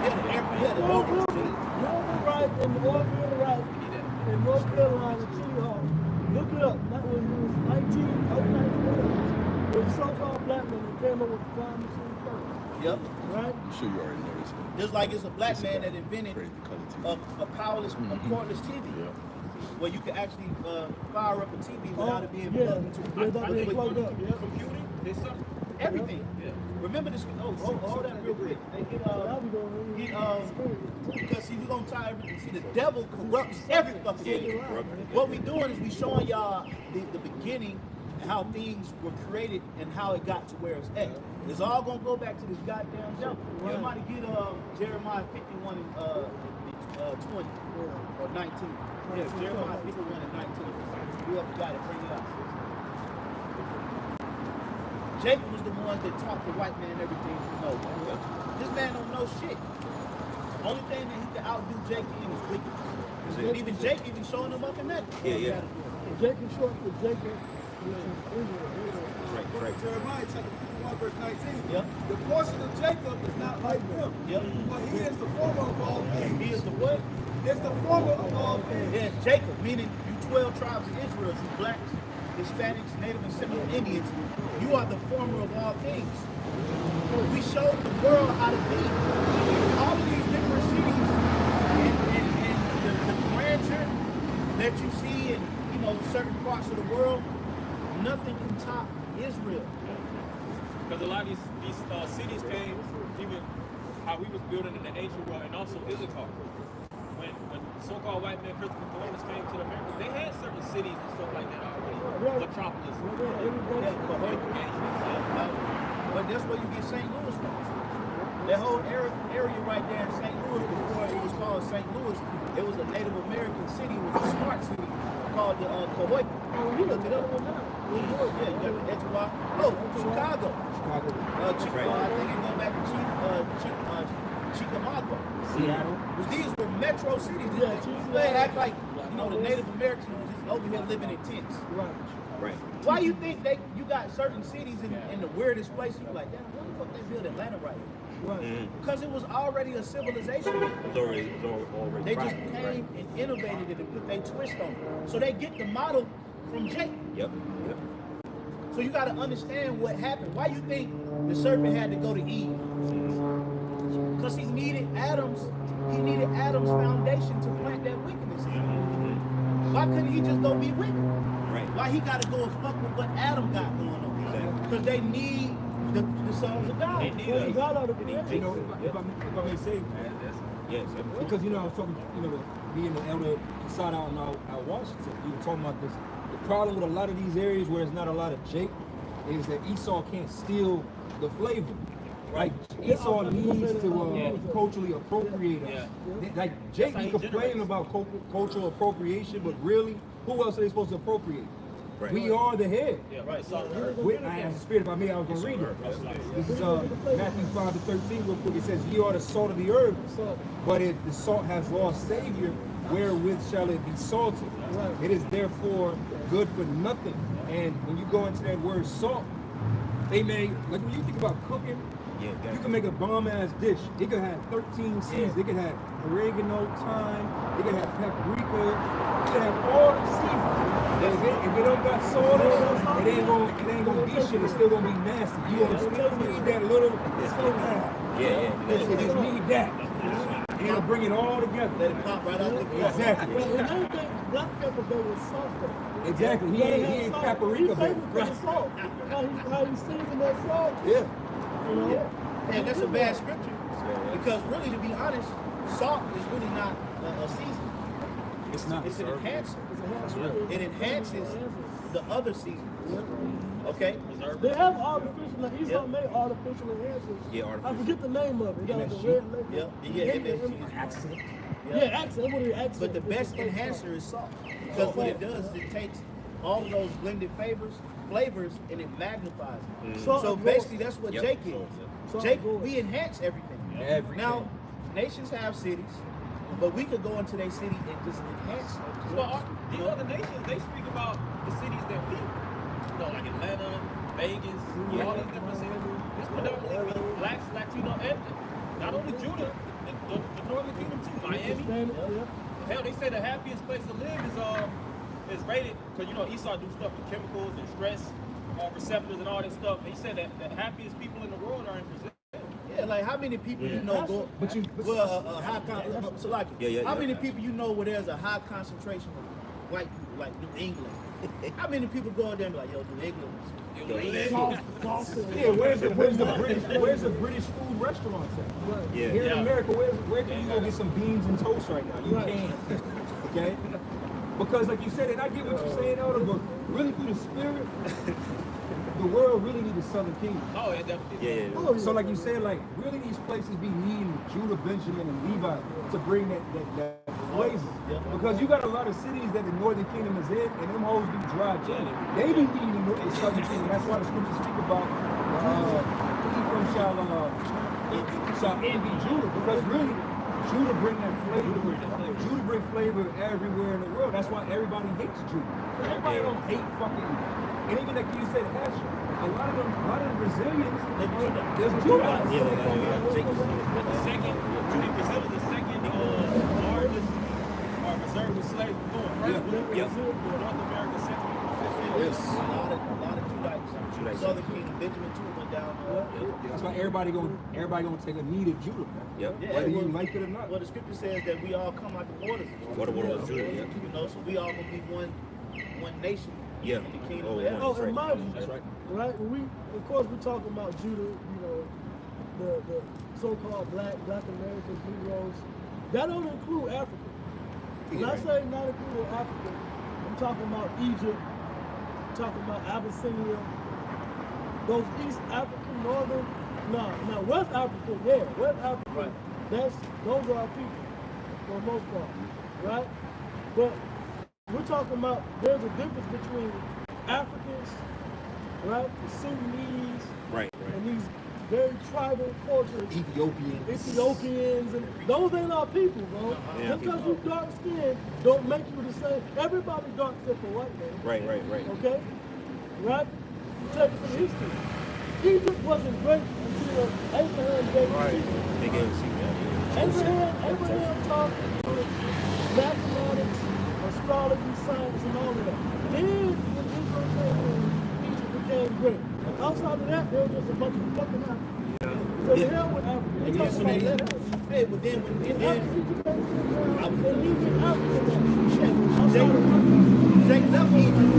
B: Yeah, the airplane. Yeah, the
E: North
B: airplane.
E: River right and the Orville right in North Carolina, City Hall. Look it up. That was 1980s. The so-called black man that came up with the time machine first.
B: Yep.
E: Right?
G: I'm sure you already know this.
B: Just like it's a black man that invented a powerless, a cordless TV. Where you can actually fire up a TV without it being plugged into
E: Without being plugged up, yeah.
D: Computing? It's something.
B: everything.
D: Yeah.
B: Remember this? Oh, hold that real quick. They get because see, we gonna tie everything. See, the devil corrupts every fucking thing. What we doing is we showing y'all the beginning and how things were created and how it got to where it's at. It's all gonna go back to this goddamn devil. Everybody get Jeremiah 51 and 20 or 19. Yeah, Jeremiah 51 and 19. Whoever got it, bring it up. Jacob was the one that taught the white man everything he knows. This man don't know shit. Only thing that he can outdo Jacob in is wickedness. And even Jacob is showing him up in that.
C: Yeah.
E: Jacob short for Jacob, which is Israel.
C: Right.
F: Jeremiah chapter 51, verse 19.
B: Yep.
F: The portion of Jacob is not like them.
B: Yep.
F: For he is the former of all things.
B: He is the what?
F: Is the former of all things.
B: Yeah, Jacob, meaning you 12 tribes of Israel, you blacks, Hispanics, Native and Seminole Indians, you are the former of all things. We showed the world how to be. All of these different cities and the grandeur that you see in certain parts of the world, nothing can top Israel.
D: Because a lot of these cities came, even how we was building in the ancient world, and also Issachar. When so-called white men, Christopher Columbus came to America, they had certain cities and stuff like that already. Metropolis.
B: But that's where you get St. Louis from. That whole area right there in St. Louis, before it was called St. Louis, it was a Native American city. It was a smart city called the Cahokia. You look it up. Yeah, you got the Etowah. Oh, Chicago. Chicago. I think it go back to Chickamauga.
A: Seattle.
B: These were metro cities. They act like the Native Americans was just over here living in tents.
C: Right.
B: Why you think you got certain cities in the weirdest places? You like, damn, why the fuck they build Atlanta right here? Because it was already a civilization.
C: It's already
B: They just came and innovated it and put their twist on it. So they get the model from Jacob.
C: Yep.
B: So you got to understand what happened. Why you think the serpent had to go to Eve? Because he needed Adam's foundation to plant that wickedness in. Why couldn't he just go be wicked?
C: Right.
B: Why he got to go and fuck with what Adam got going on? Because they need the sons of God.
A: If I may say,
C: Yes.
A: because I was talking, being the elder Casada out Washington, you were talking about this. The problem with a lot of these areas where there's not a lot of Jake is that Esau can't steal the flavor. Like Esau needs to culturally appropriate us. Like Jake be complaining about cultural appropriation, but really, who else are they supposed to appropriate?
C: Right.
A: We are the head.
D: Yeah, right.
A: As a spirit, if I may, I was going to read it. This is Matthew 5-13 real quick. It says, ye are the salt of the earth, but if the salt has lost savior, wherewith shall it be salted? It is therefore good for nothing. And when you go into that word salt, they may, like when you think about cooking,
C: Yeah, exactly.
A: You can make a bomb-ass dish. It could have 13 seasons. It could have oregano, thyme. It could have paprika. It could have all the seasons. If it don't got salt in it, it ain't gonna be shit. It's still gonna be nasty. You gonna still need that little. It just need that. It'll bring it all together.
B: Let it pop right out the pot.
A: Exactly.
E: Well, and everything, black pepper go with salt though.
A: Exactly. He ain't paprika,
E: baby.
A: baby.
E: Salt. How he season that salt.
A: Yeah.
E: You know?
B: Yeah. And that's a bad scripture. Because really, to be honest, salt is really not a season.
A: It's not.
B: It's an enhancer.
E: That's real.
B: It enhances the other seasons. Okay?
E: They have artificial, like Esau made artificial enhancers.
C: Yeah, artificial.
E: I forget the name of it. It got the red label.
B: Accent.
E: Yeah, accent. That's what it accent.
B: But the best enhancer is salt. Because what it does is it takes all of those blended flavors and it magnifies it. So basically that's what Jake is. Jake, we enhance everything. Now, nations have cities, but we could go into their city and just enhance it.
D: Well, these other nations, they speak about the cities that we, like Atlanta, Vegas, all these different cities. It's predominantly blacks, Latino, and not only Judah, the Northern Kingdom too, Miami. Hell, they say the happiest place to live is rated, because Esau do stuff with chemicals and stress receptors and all that stuff. And he said that the happiest people in the world are in Brazil.
B: Yeah, like how many people you know go? How many people you know where there's a high concentration of white people, like New England? How many people go there and be like, yo, New England?
A: Yeah, where's the British food restaurants at?
C: Yeah.
A: Here in America, where can you go get some beans and toast right now? You can't. Okay? Because like you said, and I get what you're saying, Elder, but really through the spirit, the world really needs a Southern Kingdom.
D: Oh, yeah, definitely.
C: Yeah.
A: So like you said, like really these places be needing Judah, Benjamin, and Levi to bring that flavor. Because you got a lot of cities that the Northern Kingdom is in, and them hoes be dry too. They be needing the Southern Kingdom. That's why the scriptures speak about Ephraim shall envy Judah, because really Judah bring that flavor. Judah bring flavor everywhere in the world. That's why everybody hates Judah. Everybody don't hate fucking. And even like you said, Asher, a lot of the Brazilians, there's Judah.
D: Brazil is the second largest reserve of slaves going first. North America, Central
B: Yes. A lot of Judites. Southern Kingdom, Benjamin too went down.
A: That's why everybody gonna take a knee to Judah, man.
B: Yeah,
A: Whether you like it or not.
B: Well, the scripture says that we all come out the borders.
C: Judah,
B: So we all gonna be one nation.
C: Yeah.
B: In the kingdom.
E: And mind you,
A: That's right.
E: right? Of course, we're talking about Judah, the so-called black Americans, Negroes. That don't include Africa. When I say not include Africa, I'm talking about Egypt, I'm talking about Abyssinia, those East African, Northern, now West Africa, West Africa, those are our people for the most part, right? But we're talking about there's a difference between Africans, right, the Sudanese, and these very tribal cultures, Ethiopians, and those ain't our people, bro. Just because you dark skinned don't make you the same. Everybody dark except for white man.
C: Right.
E: Okay? Right? Take it from history. Egypt wasn't great until Abraham gave it to them.
C: They gave it
E: Abraham taught mathematics, astrology, science, and all of that. Then when Israel came in, Egypt became great. Outside of that, there was just a bunch of fucking Africans. So the hell with Africa. They talking about that.
B: Hey, but then
E: They leave in Africa.
B: Jake left Egypt.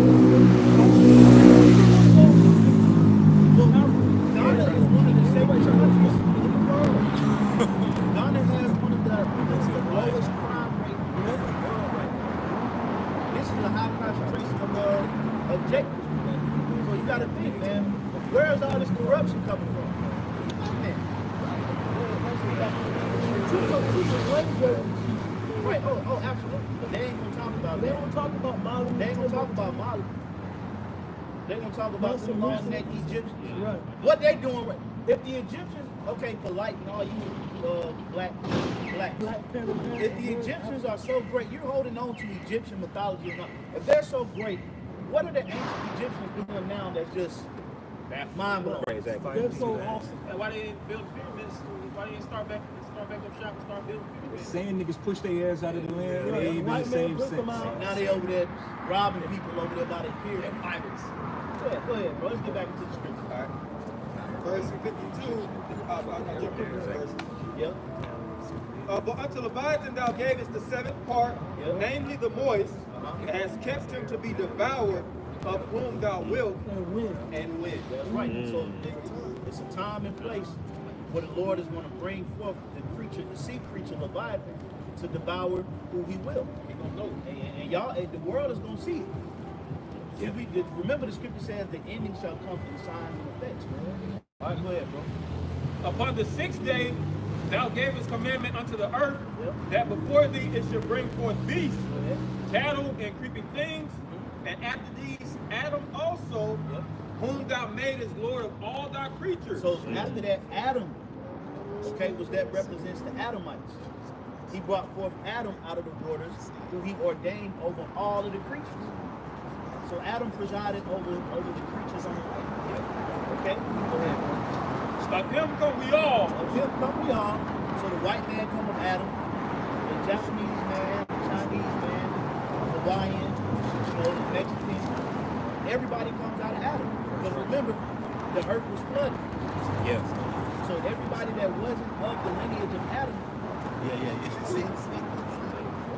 B: Ghana is one of the safest countries in the world. Ghana has one of the lowest crime rate in the world right now. This is a high concentration of Jacobs. So you got to think, man, where is all this corruption coming from? Right, oh, absolutely. But they ain't gonna talk about that.
E: They don't talk about Mali.
B: They ain't gonna talk about Mali. They gonna talk about some long-neck Egyptians.
E: Right.
B: What they doing right? If the Egyptians, okay, polite and all you black. If the Egyptians are so great, you're holding on to Egyptian mythology or not. If they're so great, what are the ancient Egyptians doing now that's just
D: That's
B: mind blowing.
C: Right, exactly.
E: That's so awesome.
D: why they didn't build pyramids? Why they didn't start back up shop and start building pyramids?
A: Saying niggas push their ass out of the land,
E: Yeah,
A: they ain't been
E: white
A: the
E: man
A: same
E: put them
A: since.
E: out.
B: Now they over there robbing people over there by their pier.
D: They're pirates.
B: Go ahead, bro. Let's get back into the scripture.
F: All right. Verse 52. I'll jump in verse.
B: Yep.
F: But unto Leviathan thou gavest the seventh part,
B: Yep.
F: namely the moist, and hast kept him to be devoured, of whom thou wilt.
E: And win.
B: And win. That's right. So it's a time and place where the Lord is going to bring forth the sea creature Leviathan to devour who he will. He gonna know. And y'all, the world is going to see it.
C: Yeah.
B: Remember the scripture says the ending shall come in signs and effects. All right, go ahead, bro.
D: Upon the 6th day, thou gavest commandment unto the earth,
B: Yep.
D: that before thee it should bring forth beasts,
B: Go ahead.
D: cattle, and creeping things. And after these, Adam also,
B: Yep.
D: whom thou madest Lord of all thy creatures.
B: So after that, Adam, okay, that represents the Adamites. He brought forth Adam out of the waters, who he ordained over all of the creatures. So Adam presided over the creatures on the land. Okay? Go ahead.
D: Of him come we all.
B: Of him come we all. So the white man come of Adam, the Japanese man, the Chinese man, the Hawaiian, the Mexican. Everybody comes out of Adam. Because remember, the earth was flooded.
C: Yeah.
B: So everybody that wasn't of the lineage of Adam, see?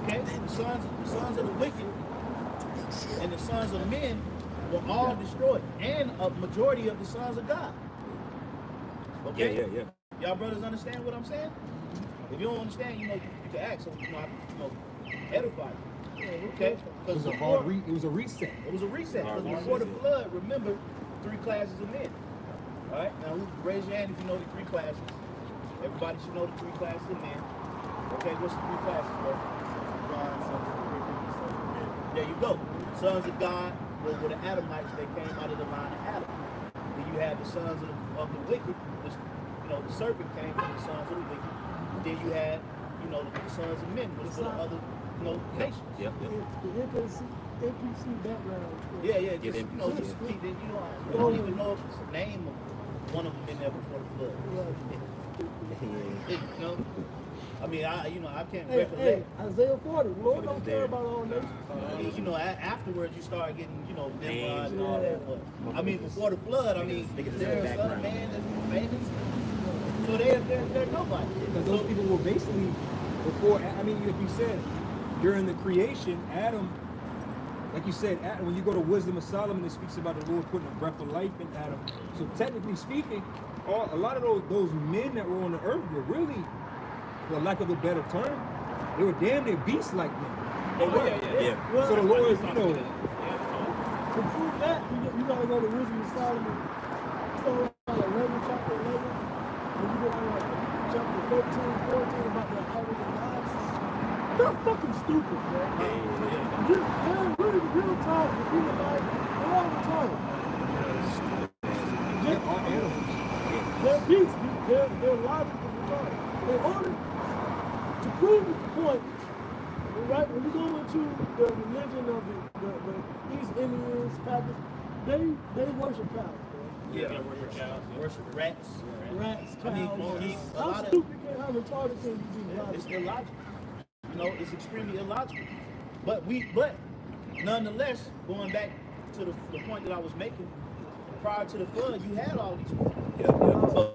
B: Okay? The sons of the wicked and the sons of men were all destroyed. And a majority of the sons of God. Okay?
C: Yeah.
B: Y'all brothers understand what I'm saying? If you don't understand, you can ask, so I edify you. Okay?
A: It
B: Because
A: was a reset.
B: it was a reset. Because before the flood, remember, 3 classes of men. All right? Now, raise your hand if you know the 3 classes. Everybody should know the 3 classes of men. Okay, what's the 3 classes, bro? There you go. Sons of God were the Adamites. They came out of the line of Adam. Then you had the sons of the wicked, which, the serpent came from the sons of the wicked. Then you had, the sons of men, which were the other, nations.
C: Yep.
E: The NPC background.
B: Yeah,
C: Get
B: just,
C: in.
B: just keep it, I don't even know if it's the name of one of them in there before the flood. I mean, I can't
E: Hey,
B: recollect.
E: Isaiah 40. Lord don't care about all nations.
B: Afterwards you start getting, Nimrod
C: Names,
B: and all that. But I mean, before the flood,
C: Niggas is
B: there's
C: in the
B: some
C: background.
B: man that's famous. So they're nobody.
A: Because those people were basically before. I mean, like you said, during the creation, Adam. Like you said, Adam, when you go to Wisdom of Solomon, it speaks about the Lord putting a breath of life in Adam. So technically speaking, a lot of those men that were on the earth were really, for lack of a better term, they were damn near beast-like men. They were.
C: Yeah.
E: Well,
A: So the Lord,
E: to prove that, you gotta go to Wisdom of Solomon. So like 11, chapter 11, and you go to like chapter 13, 14 about the Adam and lives. They're fucking stupid, bro. They're really real talk. The people like, they're all the time.
A: they're all animals.
E: They're beasts. Their logic is retarded. In order to prove the point, right, when you go into the religion of the East Indians, Packers, they worship cows, bro.
B: Worship rats.
E: Rats, cows.
B: I mean, monkeys, a
E: How
B: lot of-
E: stupid how retarded can you be?
B: It's illogical. It's extremely illogical. But nonetheless, going back to the point that I was making, prior to the flood, you had all these people.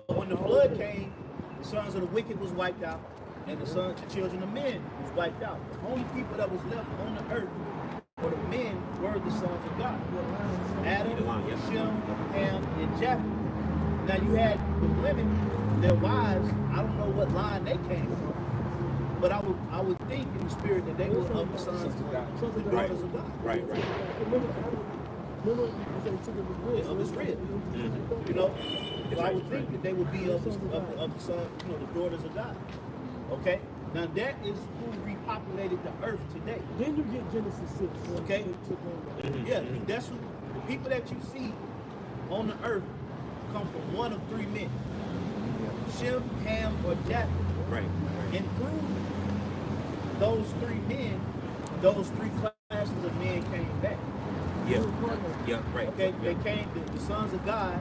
B: But when the flood came, the sons of the wicked was wiped out, and the children of men was wiped out. The only people that was left on the earth for the men were the sons of God. Adam, Shem, Ham, and Japheth. Now you had the women, their wives, I don't know what line they came from. But I would think in the spirit that they were of the sons of God, the daughters of God.
C: Right.
E: Remember they took it with rib.
B: Of his rib. So I would think that they would be of the son, the daughters of God. Okay? Now that is who repopulated the earth today.
E: Then you get Genesis 6.
B: Okay.
E: They took on
B: Yeah, that's who the people that you see on the earth come from one of 3 men. Shem, Ham, or Japheth.
C: Right.
B: And through those 3 men, those 3 classes of men came back.
C: Yeah. Right.
B: Okay, they came, the sons of God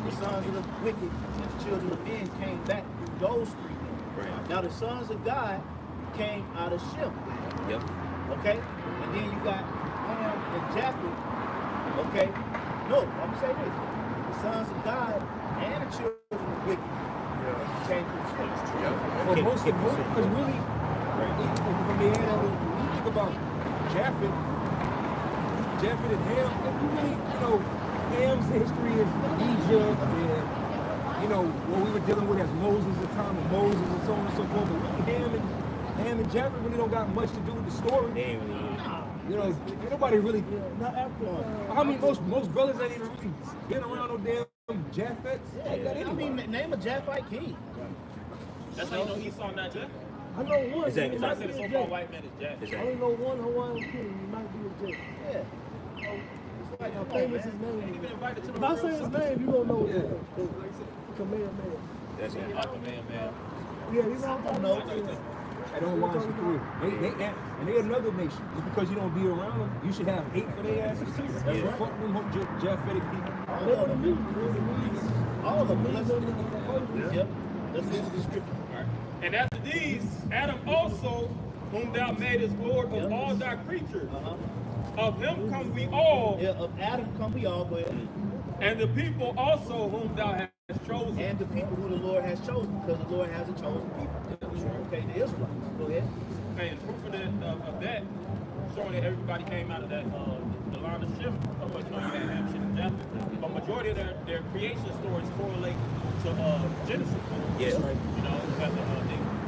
B: The sons of the wicked and the children of men came back through those three men.
C: Right.
B: Now the sons of God came out of Shem.
C: Yep.
B: Okay? And then you got Ham and Japheth. Okay? No, I'm gonna say this. The sons of God and the children of the wicked came through Shem.
A: Well, most because really, from the end of it, when you think about Japheth and Ham, if you really, Ham's history is Egypt and, what we were dealing with as Moses, the time of Moses and so on and so forth. But really, Ham and Japheth really don't got much to do with the story. Ain't nobody really.
E: Not after.
A: I mean, most brothers ain't even really been around no damn Japheths like that
B: I
A: anyway.
B: mean, name a Japhite king.
D: That's how you know Esau not Japheth.
E: I know one.
C: Exactly.
E: He
D: I
E: might
D: said
E: be
D: the
E: a
D: so-called
E: J.
D: white man is Japheth.
E: I only know one Hawaiian king. He might be a J.
B: Yeah.
E: How famous his name
D: Ain't even
E: is.
D: invited to the
E: If I say his name, you don't know it.
A: Yeah.
E: Kamehameha.
C: That's it.
D: Like a man.
E: Yeah, you know what I'm
B: No.
E: talking about?
A: I don't watch the career. They another nation. Just because you don't be around them, you should have hate for their asses too. That's
C: Yeah.
A: what fuck them Japhetic people.
B: All of them. All of them. Yep. Let's read the scripture.
D: And after these, Adam also, whom thou madest Lord of all thy creatures, of him come we all,
B: Yeah, of Adam come we all, go ahead.
D: and the people also whom thou hast chosen.
B: And the people who the Lord has chosen, because the Lord has a chosen people. Okay, the Israelites. Go ahead.
D: And proof of that, showing that everybody came out of that the line of Shem. But you had Ham, Shem, and Japheth. But majority of their creation stories correlate to Genesis.
C: Yeah.
A: Right.
D: You know, because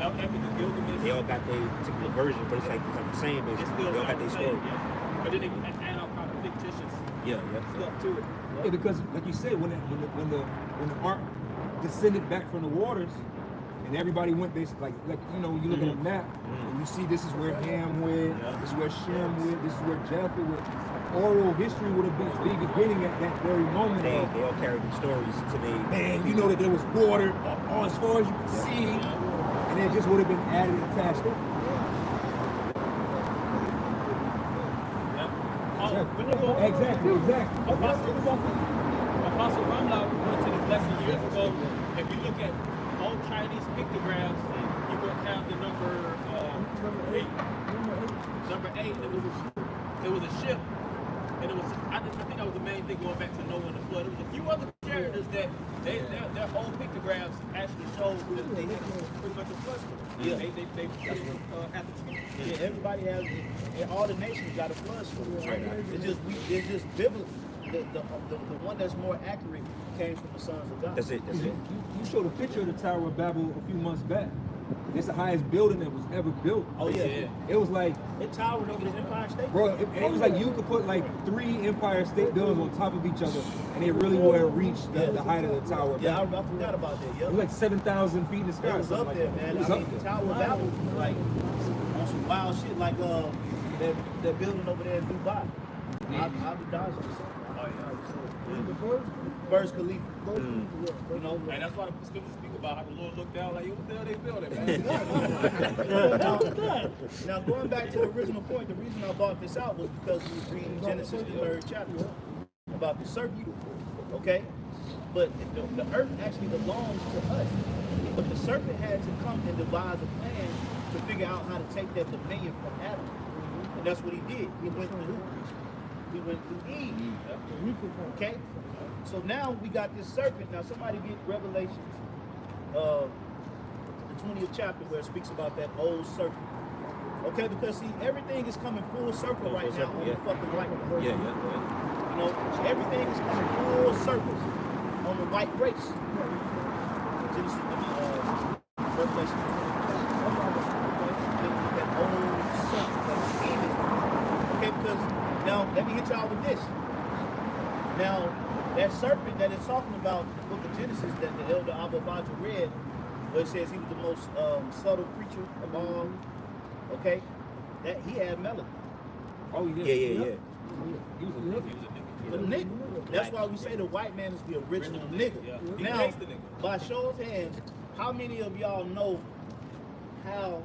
D: Epic and Gilgamesh.
C: They all got their particular version, but it's like the same.
D: It's
C: Basically.
D: still
C: They all got their story.
D: yeah. But then they add all kind of fictitious
C: Yeah.
D: stuff to it.
A: Yeah, because like you said, when the ark descended back from the waters, and everybody went basically like you look at a map and you see this is where Ham went, this is where Shem went, this is where Japheth went. Oral history would have been beginning at that very moment.
C: They all carried the stories to their.
A: Man, you know that there was water all as far as you could see, and it just would have been added and attached up. Exactly.
D: Apostle Ramla went to this lesson years ago. If you look at old Chinese pictographs, you would have the number 8. Number 8, it was a ship, and it was I think that was the main thing going back to Noah and the flood. There was a few other characters that their old pictographs actually showed that they had pretty much a flood story.
B: Yeah.
D: They at the time.
B: Yeah, everybody has, all the nations got a flood story. It's just biblical. The one that's more accurate came from the sons of God.
C: That's it.
A: You showed a picture of the Tower of Babel a few months back. It's the highest building that was ever built.
B: Oh yeah.
A: It was like,
B: It towered over the Empire State.
A: bro, it was like you could put like 3 Empire State Buildings on top of each other, and it really wouldn't reach the height of the Tower of
B: Yeah, I
A: Babel.
B: forgot about that.
A: It
B: Yeah.
A: was like 7,000 feet in the sky.
B: It was
A: something
B: up
A: like
B: there,
A: that.
B: man.
A: It was
B: I
A: up
B: mean, the
A: there.
B: Tower of Babel, like on some wild shit, like that building over there in Dubai. Abu Dhabi or something.
D: Oh yeah.
B: Burj Khalifa. You know,
D: And that's why the scriptures speak about how the Lord looked down like, what the hell they building, man?
B: now going back to the original point, the reason I brought this out was because we was reading Genesis, the 3rd chapter, about the serpent. Okay? But the earth actually belongs to us. But the serpent had to come and devise a plan to figure out how to take that dominion from Adam. And that's what he did. He went through who? He went through Eve. Okay? So now we got this serpent. Now somebody get Revelation, the 20th chapter where it speaks about that old serpent. Okay, because see, everything is coming full circle right now on the fucking white race.
C: Yeah.
B: You know, everything is coming full circle on the white race. Genesis, Revelation. That old serpent, that demon. Okay, because now let me hit y'all with this. Now, that serpent that it's talking about in the book of Genesis that the elder Abba Badja read, where it says he was the most subtle creature of all, okay, that he had melody.
A: Oh,
C: Yeah.
A: He was a nigga.
B: The nigga. That's why we say the white man is the original nigga.
D: Yeah. He
B: Now,
D: makes the nigga.
B: by show of hands, how many of y'all know how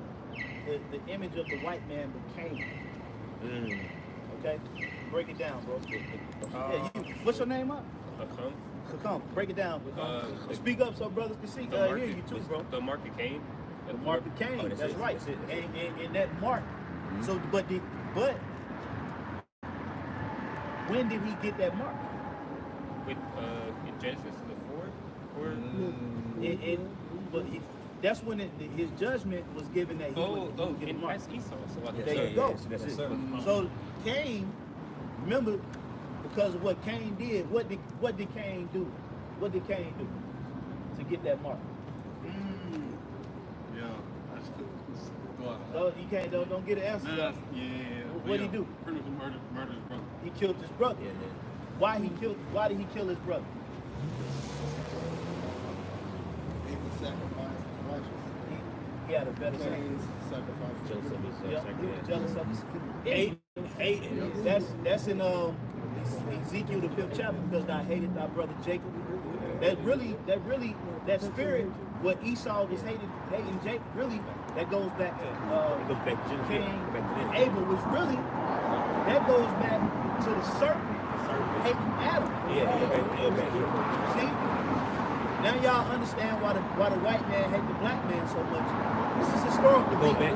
B: the image of the white man became? Okay? Break it down, bro. Yeah, what's your name up? Come, break it down. Speak up so brothers can see. Hear you too, bro.
C: The mark of Cain.
B: The mark of Cain.
C: Oh,
B: that's right.
C: That's it.
B: And that mark. So, but when did he get that mark?
C: With in Genesis the 4th, or
B: that's when his judgment was given that he would get a mark.
C: That's Esau. So like
B: There you go.
A: That's it.
B: So Cain, remember, because of what Cain did, what did Cain do? What did Cain do to get that mark?
D: Yeah, that's good.
B: You can't don't get an answer.
D: Yeah.
B: What did he do?
D: Pretty much murdered his brother.
B: He killed his brother. Why did he kill his brother?
F: Abel sacrificed his righteous.
B: He had a better
F: Cain's
B: saying.
F: sacrifice.
C: jealous of himself.
B: He was jealous of his
C: Hating.
B: That's in Ezekiel the 5th chapter, because thou hated thy brother Jacob. That spirit, what Esau was hating Jacob, really, that goes back to
C: It goes back to Genesis.
B: Cain.
C: Go back to that.
B: Abel was really, that goes back to the serpent hating Adam. See? Now y'all understand why the white man hate the black man so much. This is historical.
C: Go back.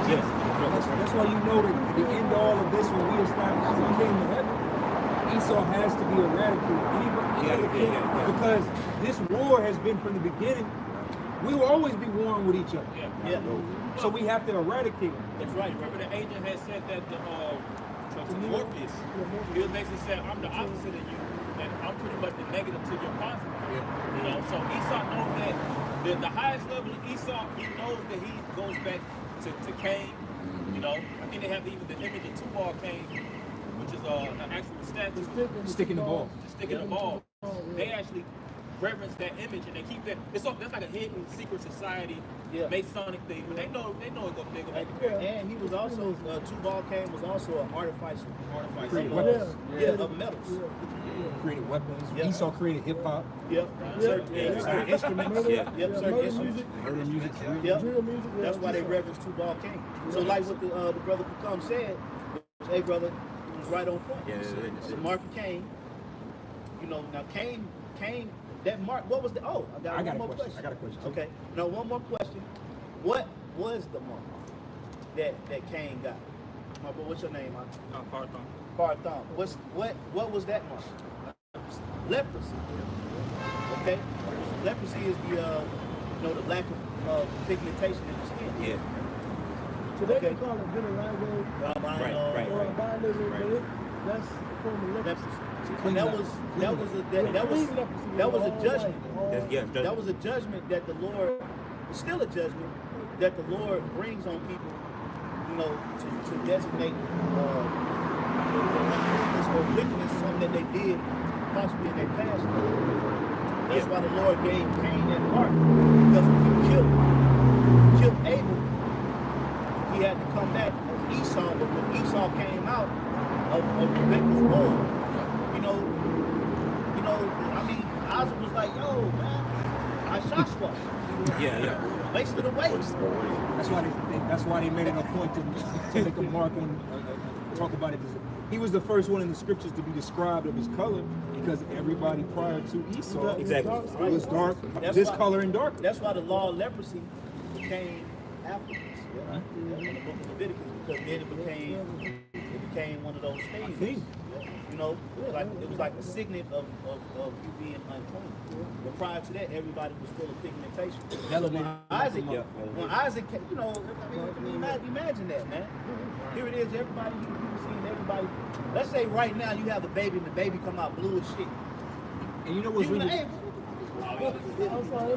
C: Yes.
A: That's why you know that at the end of all of this, when we establish the kingdom of heaven, Esau has to be eradicated. Because this war has been from the beginning. We will always be warring with each other.
B: Yeah.
A: So we have to eradicate them.
B: That's right.
C: Remember the agent had said that to Morpheus. He was basically saying, I'm the opposite of you, and I'm pretty much the negative to your positive. You know, so Esau knows that the highest level of Esau, he knows that he goes back to Cain. You know, I think they have even the image of two-ball Cain, which is an actual statue.
A: Sticking the ball.
C: Sticking the ball. They actually reverence that image, and they keep that. That's like a hidden secret society, Masonic thing. But they know it go big.
B: And he was also Tubal Cain was also an artificer.
A: Created weapons.
B: Of metals.
A: Created weapons.
B: Yeah.
A: Esau created hip hop.
B: Certain instruments. Certain instruments.
A: Murder music.
B: That's why they reverence Tubal Cain. So like what the brother Pacum said, hey brother, he was right on point. The mark of Cain. You know, now Cain, that mark, what was the, I got one more question.
A: I got a question.
B: Okay, now one more question. What was the mark that Cain got? What's your name, Mark? Parthon. What was that mark? Leprosy. Okay? Leprosy is the lack of pigmentation in the skin.
E: Today they call it vitiligo
B: Right.
E: or albinism, but that's from the leprosy.
B: And that was a judgment. That was a judgment that the Lord, still a judgment that the Lord brings on people, to designate uncleanness or wickedness, something that they did possibly in their past. That's why the Lord gave Cain that mark, because when he killed Abel, he had to come back as Esau. But when Esau came out of Rebekah's womb, Isaac was like, yo, man, I shot squash. Waste of the waste.
A: That's why they made it a point to make a mark and talk about it. He was the first one in the scriptures to be described of his color, because everybody prior to Esau was dark, this color and dark.
B: That's why the law of leprosy came afterwards. In the book of Leviticus, because then it became one of those things. It was like a signet of you being unclean. But prior to that, everybody was full of pigmentation. When Isaac, imagine that, man. Here it is, everybody, you've seen everybody. Let's say right now you have a baby and the baby come out blue as shit.
A: And you know what's really...
E: I'm sorry,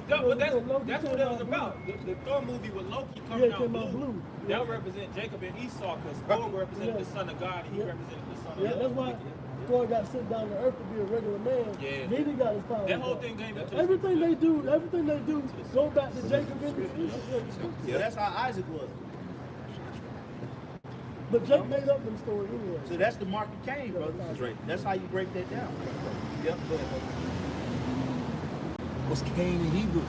C: That's what it was about. The Thor movie with Loki coming out blue. That would represent Jacob and Esau, because Thor represented the son of God and he represented the son of God.
E: That's why Thor got sent down to earth to be a regular man. Then he got his power.
C: That whole thing came into
E: everything they do, go back to Jacob and Esau.
B: That's how Isaac was.
E: But Jacob made up them stories anyway.
B: So that's the mark of Cain, brother. That's right. That's how you break that down. Yep, go ahead.
A: What's Cain in Hebrew?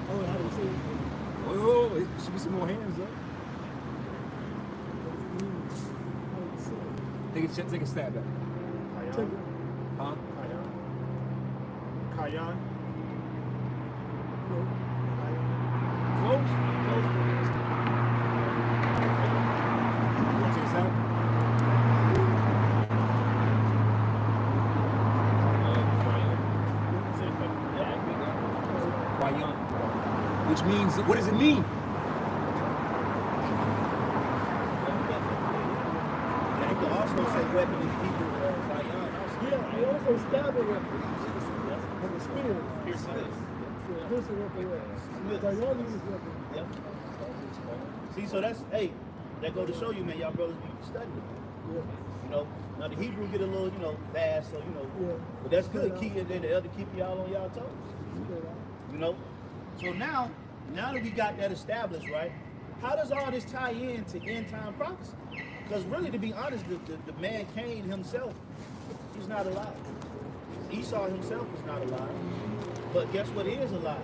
E: Oh, how do you say it?
A: Oh, it should be some more hands up. Take a stab at it.
E: Take it.
A: Huh?
C: Kayan.
A: Close? Close. You want to take a stab? Kwayan. Which means, what does it mean?
B: And you can also say weapon in Hebrew, Kayan also.
E: Yeah, they also stab a weapon. With a spear.
B: Piercing.
E: Yeah, this is a weapon. Like all these weapons.
B: Yep. See, so that's, hey, that go to show you, man, y'all brothers be studying.
E: Yeah.
B: You know, now the Hebrew get a little, you know, fast, so, you know,
E: Yeah.
B: but that's good. Keep it, then the other keep y'all on y'all toes. You know? So now that we got that established, right? How does all this tie in to end time prophecy? Because really, to be honest, the man Cain himself, he's not alive. Esau himself is not alive. But guess what is alive?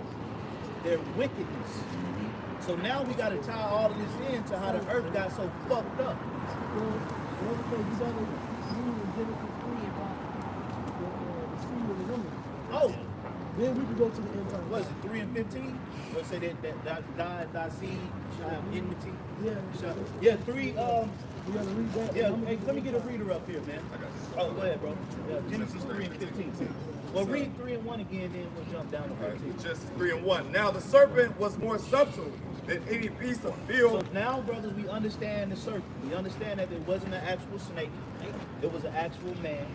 B: Their wickedness. So now we got to tie all of this into how the earth got so fucked up.
E: Well, another thing you got to read in Genesis 3 about the seed of the woman.
B: Oh,
E: Then we can go to the end time.
B: what is it, 3 and 15? Let's say that thy seed shall have enmity.
E: Yeah.
B: Yeah, 3,
E: You got to read that.
B: yeah, hey, let me get a reader up here, man. Oh, go ahead, bro. Yeah, Genesis 3 and 15. Well, read 3 and 1 again, then we'll jump down to 15.
F: Genesis 3 and 1. Now the serpent was more subtle than any beast of
B: So
F: field.
B: now, brothers, we understand the serpent. We understand that it wasn't an actual snake. It was an actual man.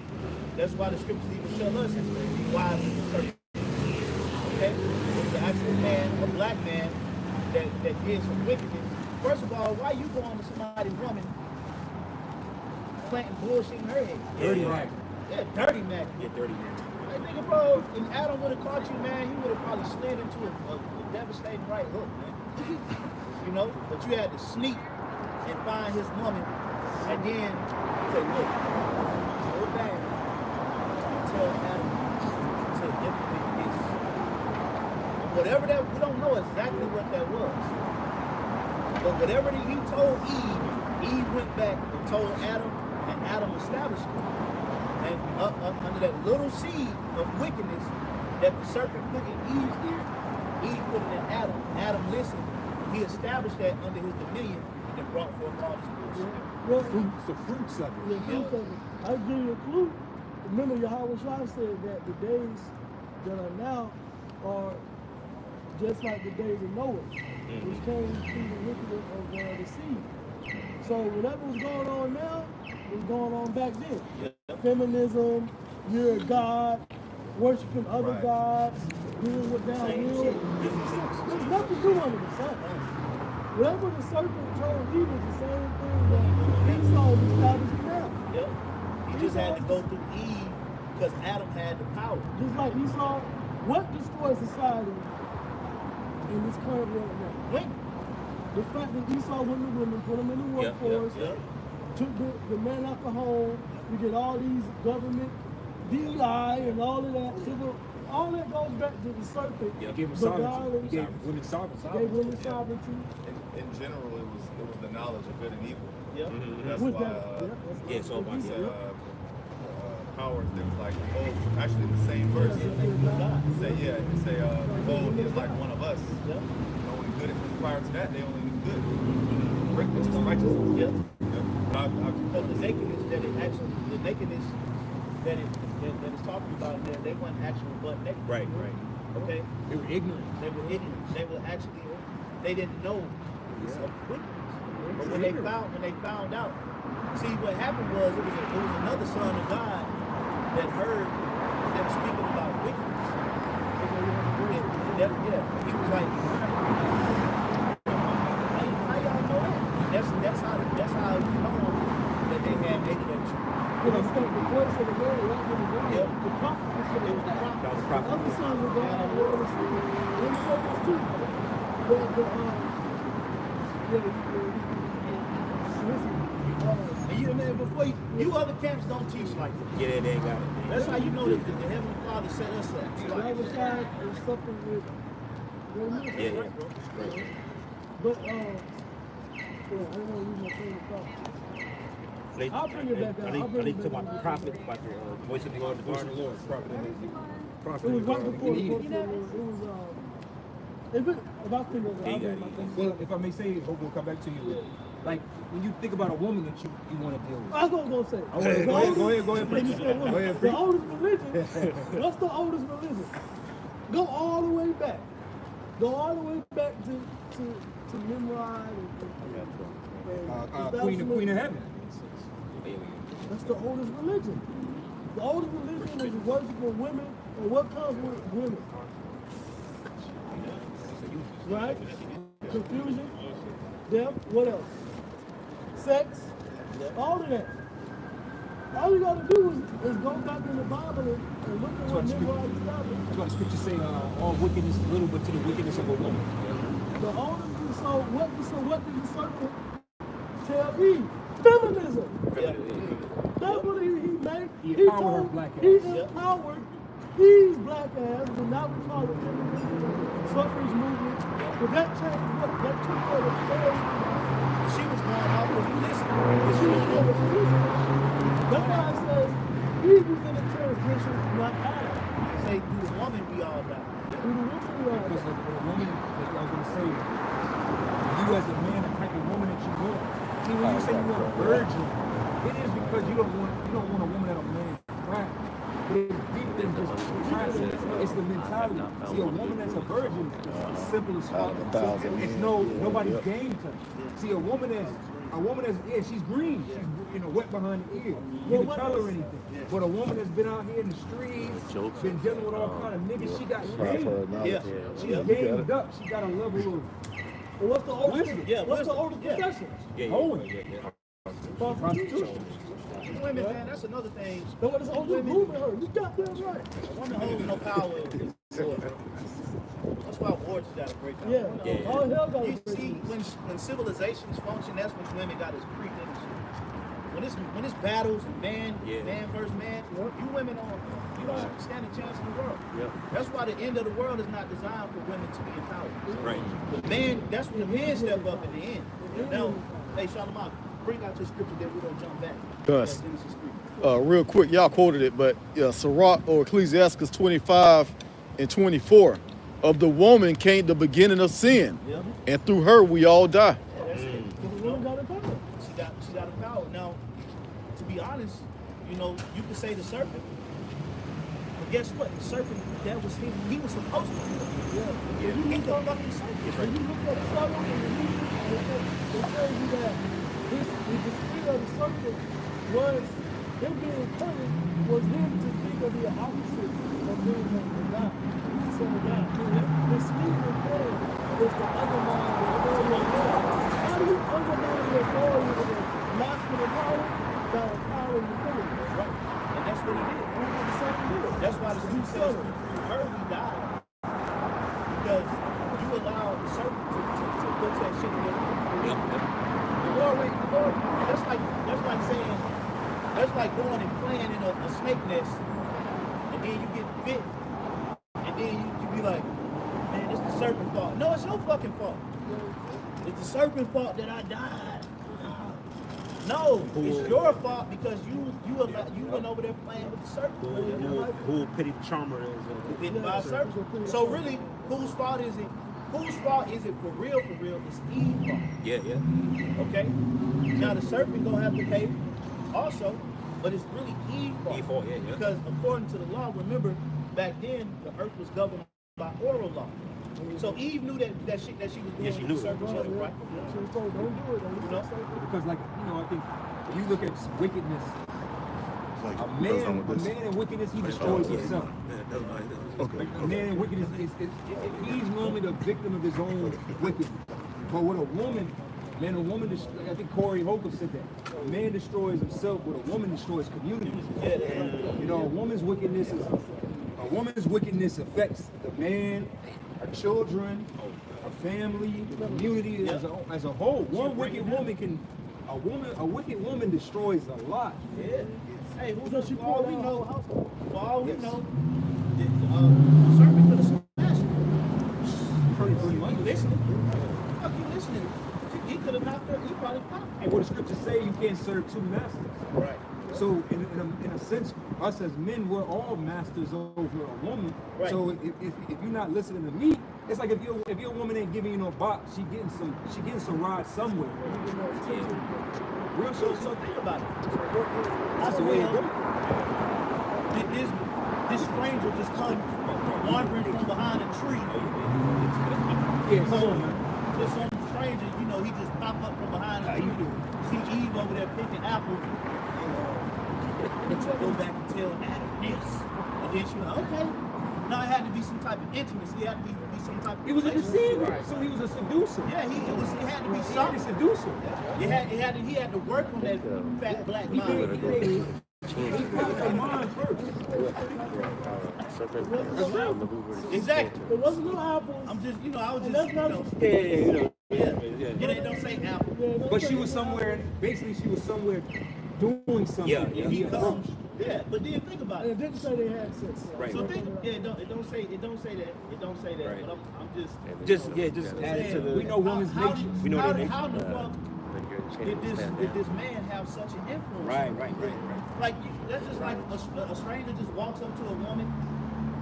B: That's why the scriptures even tell us be wise as the serpent. Okay? It was an actual man, a black man, that did some wickedness. First of all, why you going to somebody's woman planting bullshit in her head?
A: Dirty Mac.
B: Yeah, dirty Mac.
C: Yeah, dirty man.
B: Hey, nigga, bro, if Adam would have caught you, man, he would have probably slid into a devastating right hook, man. You know? But you had to sneak and find his woman and then say, look, go back and tell Adam to implement this. And whatever that, we don't know exactly what that was. But whatever he told Eve went back and told Adam, and Adam established it. And under that little seed of wickedness that the serpent put in Eve's ear, Eve put it in Adam. Adam listened. He established that under his dominion and brought forth all this bullshit.
E: Well,
A: The fruits of
E: the
A: it.
E: fruits of it. I'll give you a clue. Remember, Yahweh Shai said that the days that are now are just like the days of Noah, which came through the wickedness of the seed. So whatever was going on now was going on back then. Feminism, you're a god, worshiping other gods, doing what thou will. There's nothing new under the sun. Whatever the serpent told Eve is the same thing that Esau is establishing now.
B: Yep. He just had to go through Eve because Adam had the power.
E: Just like Esau, what destroys society in this current world now?
B: Women.
E: The fact that Esau went to women, put them in the workforce, took the men out the home, we get all these government DI and all of that, civil, all that goes back to the serpent.
A: He gave them
E: The
A: sovereignty.
E: violence,
A: He gave women sovereignty.
E: gave women sovereignty.
F: In general, it was the knowledge of good and evil.
B: Yep.
F: That's
E: With
F: why
E: that,
C: Yeah, so about
F: said, powers, there was like, oh, actually the same verse. Say, yeah, it say, behold, he is like one of us.
B: Yep.
F: Knowing good, because prior to that, they only knew good. Righteousness.
B: Yep.
F: But
B: Because the nakedness that it's talking about there, they weren't actually butt naked.
C: Right.
B: Okay?
A: They were ignorant.
B: They were ignorant. They were actually, they didn't know of wickedness. But when they found out, see what happened was it was another son of God that heard them speaking about wickedness. He was like, how y'all know that? That's how it was known that they had naked at you.
E: You know, the voice of the Lord, right?
B: Yep.
E: The prophet was
B: It was the prophet.
C: That was the prophet.
E: other sons of God were them servants too.
B: And you man, before you other camps don't teach like that.
C: Yeah, they ain't got it.
B: That's how you know that the Heavenly Father set us up.
E: The other side is something with their ministry.
C: Yeah.
E: But, I don't want to use my favorite thought. I'll bring it back out.
C: I need to talk about the prophet, about the voice of the Lord, the
A: Voice
C: garden.
A: of the Lord, prophet in his prophet
E: It
A: in
E: was
A: the
E: right
A: garden
E: before
A: of
E: the
A: Eden.
E: voice of the Lord. It was if I think of it, I'll bring my thing.
A: Well, if I may say, hope we'll come back to you. Like when you think about a woman that you want to deal with.
E: That's what I was gonna say.
A: Go ahead,
E: Let me
A: preach.
E: say one.
A: Go ahead,
E: The
A: preach.
E: oldest religion. What's the oldest religion? Go all the way back. Go all the way back to Nimrod and
A: Queen of Heaven.
E: That's the oldest religion. The oldest religion is worship of women, and what comes with women? Right? Confusion, death, what else? Sex, all of that. All you gotta do is go back in the Bible and look at what Nimrod established.
A: That's why the scriptures say all wickedness is little, but to the wickedness of a woman.
E: The oldest, so what did the serpent tell Eve? Feminism. That's what he made.
A: He empowered her black ass.
E: He empowered Eve's black ass, and now we call it feminism, suffrage movement. But that changed what? That took her to story.
B: She was going out was listening.
E: She was going to listen. That's why it says Eve was in a transgression, not Adam.
B: Say through the woman we all die.
E: Through the woman we all
A: Because
E: die.
A: of a woman, like I was going to say, you as a man, the type of woman that you want. See, when you say you want a virgin, it is because you don't want a woman that a man crack. But it's deeper than just crack. It's the mentality. See, a woman that's a virgin is simple as fuck. It's nobody's game to her. See, a woman that's she's green. She's wet behind the ear. You can tell her anything. But a woman that's been out here in the streets, been dealing with all kind of niggas, she got game.
B: Yeah.
A: She's gamed up. She got a level of
E: And what's the oldest?
B: Yeah,
E: What's the
B: wisdom.
E: oldest
B: Yeah.
E: profession?
A: hoeing. Prostitution.
B: Women, man, that's another thing.
E: And what is the oldest movement her? You got that right.
B: A woman holds no power. That's why wars got to break out.
E: Yeah. All hell got
B: You
E: to break
B: see,
E: loose.
B: when civilizations function, that's when women got us creeped in. When it's battles and man versus man, you women you don't stand a chance in the world. That's why the end of the world is not designed for women to be empowered.
C: Right.
B: The man, that's when the men step up at the end. Now, hey, Shalom, bring out your scripture that we don't jump back.
G: Yes.
B: Genesis 3.
G: Real quick, y'all quoted it, but Sirach or Ecclesiastes 25 and 24. Of the woman came the beginning of sin, and through her we all die.
B: Yeah, that's it.
E: The woman got it covered.
B: She got a power. Now, to be honest, you could say the serpent, but guess what? The serpent, that was him. He was supposed to be. He's the fucking serpent.
E: When you look at Solomon and they tell you that the spirit of the serpent was him being punished, was him to think of the opposite of being a God. So God, the scheme of God is to undermine the authority of God. How do you undermine the authority of the masculine power? By empowering the feminine.
B: Right. And that's what he did.
E: That's what the serpent did.
B: That's why the scripture says, through her we died. Because you allow the serpent to put that shit in your mouth. The Lord, that's like going and playing in a snake nest, and then you get bit, and then you be like, man, it's the serpent's fault. No, it's your fucking fault. It's the serpent's fault that I died. No, it's your fault because you went over there playing with the serpent.
C: Who pity the charmer is?
B: Bitten by a serpent. So really, whose fault is it? Whose fault is it for real? It's Eve's fault.
C: Yeah.
B: Okay? Now the serpent gonna have to pay also, but it's really Eve's fault.
C: Eve's fault, yeah.
B: Because according to the law, remember, back then the earth was governed by oral law. So Eve knew that shit that she was doing
C: Yeah, she
B: with
C: knew
B: the serpent,
E: Right,
B: right?
E: She was told, don't do it. Don't do it.
A: Because I think if you look at wickedness, a man in wickedness, he destroys himself. A man in wickedness, he's normally the victim of his own wickedness. But with a woman, I think Corey Holcomb said that. A man destroys himself, but a woman destroys communities. A woman's wickedness affects the man, her children, her family, the community as a whole. A wicked woman destroys a lot.
B: Yeah. Hey,
E: Because she
B: for all
E: poured
B: we
E: out
B: know,
E: her household.
B: for all we know, the serpent could have smashed her.
A: Pretty much.
B: You listening? Fuck you listening? He could could have knocked her. He probably popped.
A: And what the scriptures say, you can't serve two masters.
B: Right.
A: So in a sense, us as men, we're all masters over a woman.
B: Right.
A: So if you're not listening to me, it's like if your woman ain't giving you no box, she getting some ride somewhere. Real
B: So
A: shit.
B: think about it.
A: That's the way it goes.
B: Did this stranger just come wandering from behind a tree?
A: Yeah, come on, man.
B: This some stranger, you know, he just pop up from behind a tree. See Eve over there picking apples. Go back and tell Adam this. And then she was like, okay. Now it had to be some type of intimacy. It had to be some type of
A: He was a
B: relationship.
A: deceiver, so he was a seducer.
B: Yeah, it had to be
A: He
B: something.
A: a seducer.
B: He had to work on that fat black
A: He
B: mind.
A: put the mind first.
B: Exactly.
E: There wasn't no apples.
B: I'm just, I was
E: And
B: just,
E: that's not
B: It don't say apple.
A: But she was somewhere, basically she was somewhere doing something.
C: Yeah,
A: and he approached.
B: Yeah, but then think about
E: And
B: it.
E: it didn't say they had sex.
C: Right.
B: So think, it don't say that. It don't say that.
C: Right.
B: But I'm just
C: Just add it to the.
A: We know women's nature.
C: We know
B: how,
C: their nature.
B: how the fuck did this man have such an influence?
C: Right.
B: Like that's just like a stranger just walks up to a woman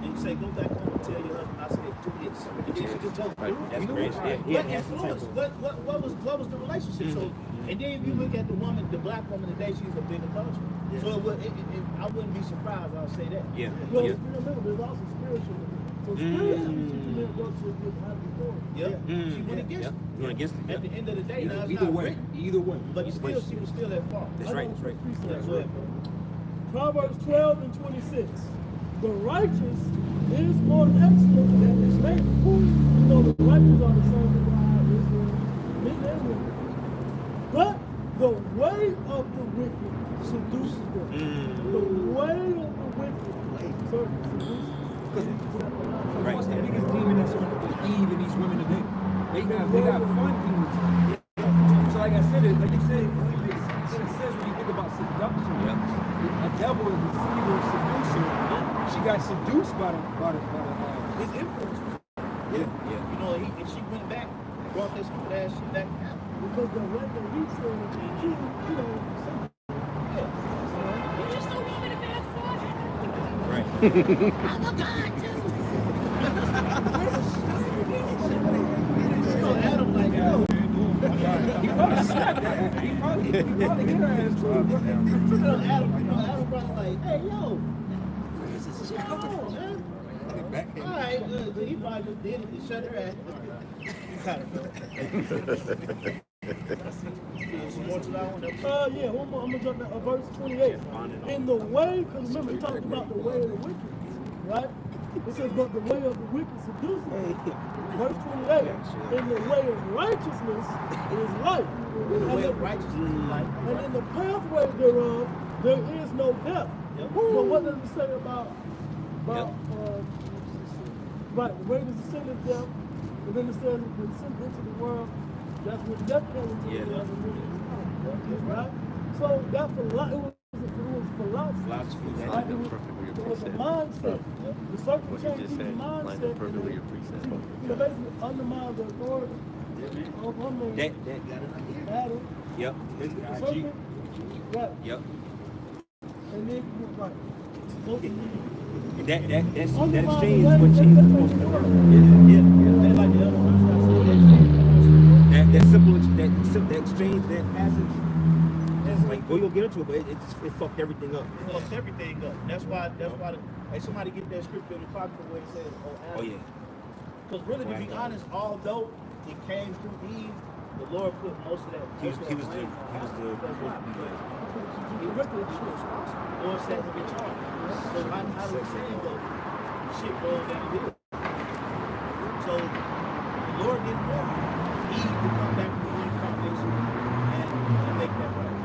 B: and you say, go back home and tell your husband I said do this. And then she just goes,
C: That's crazy.
B: What influence? What was the relationship? So, and then if you look at the woman, the black woman today, she's a big adulterer. So I wouldn't be surprised. I'll say that.
C: Yeah.
E: Well, remember, there's also spiritual. So spiritually, she commit adultery with having authority.
B: Yeah. She went against.
C: You went against it.
B: At the end of the day, now it's
A: Either
B: not
A: way,
B: written,
A: either way.
B: but still, she was still at fault.
C: That's right.
B: Yeah, go ahead, bro.
E: Proverbs 12 and 26. The righteous is more excellent than his neighbor. You know, the righteous are the sons of God, Israel, men and women. But the way of the wicked seduces them. The way of the wicked seduces them.
A: What's the biggest demon that's on Eve and these women today? They got fun demons. So like I said, like you said, it says when you think about seduction, a devil, a deceiver, a seducer, she got seduced by
B: His influence. And she went back, brought that stupid ass shit back.
E: Because the way that he said, you know,
B: You just don't want me to be a
C: Right.
B: I'm a god too. Adam like, yo.
A: He probably slapped that. He probably hit her ass too.
B: Adam probably like, hey, yo. Where's this shit coming from, man? All right, he probably just did it to shut her ass. You got it, bro. Some more to that one?
E: yeah, one more. I'm gonna jump down verse 28. In the way, because remember, it talks about the way of the wicked, right? It says, but the way of the wicked seduces them. Verse 28. In the way of righteousness is life.
B: The way of righteousness is life.
E: And in the pathway thereof, there is no death.
B: Yep.
E: But what does it say about right, the way does the sin is death, and then it says when sin into the world, that's when death came into the world, and when it's right? So that it was philosophy. Right? It was a mindset. The serpent changed his mindset. Basically undermined the authority of one man. Adam.
C: Yep.
E: The serpent. Right.
C: Yep.
E: And then right.
C: That exchange is what
E: Undermine
C: changed
E: the
C: the
E: way-
C: world. Yeah.
B: Like the other one,
C: That exchange, that passage, it's like, well, you'll get into it, but it fucked everything up.
B: it fucks everything up. That's why hey, somebody get that scripture in the pocket where it says,
C: Oh, yeah.
B: Because really, to be honest, although it came through Eve, the Lord put most of that.
C: He was the
B: Lord set him in charge. So how do we say go? Shit rolled down here. So the Lord didn't want Eve to come back to the incarnation and make that right.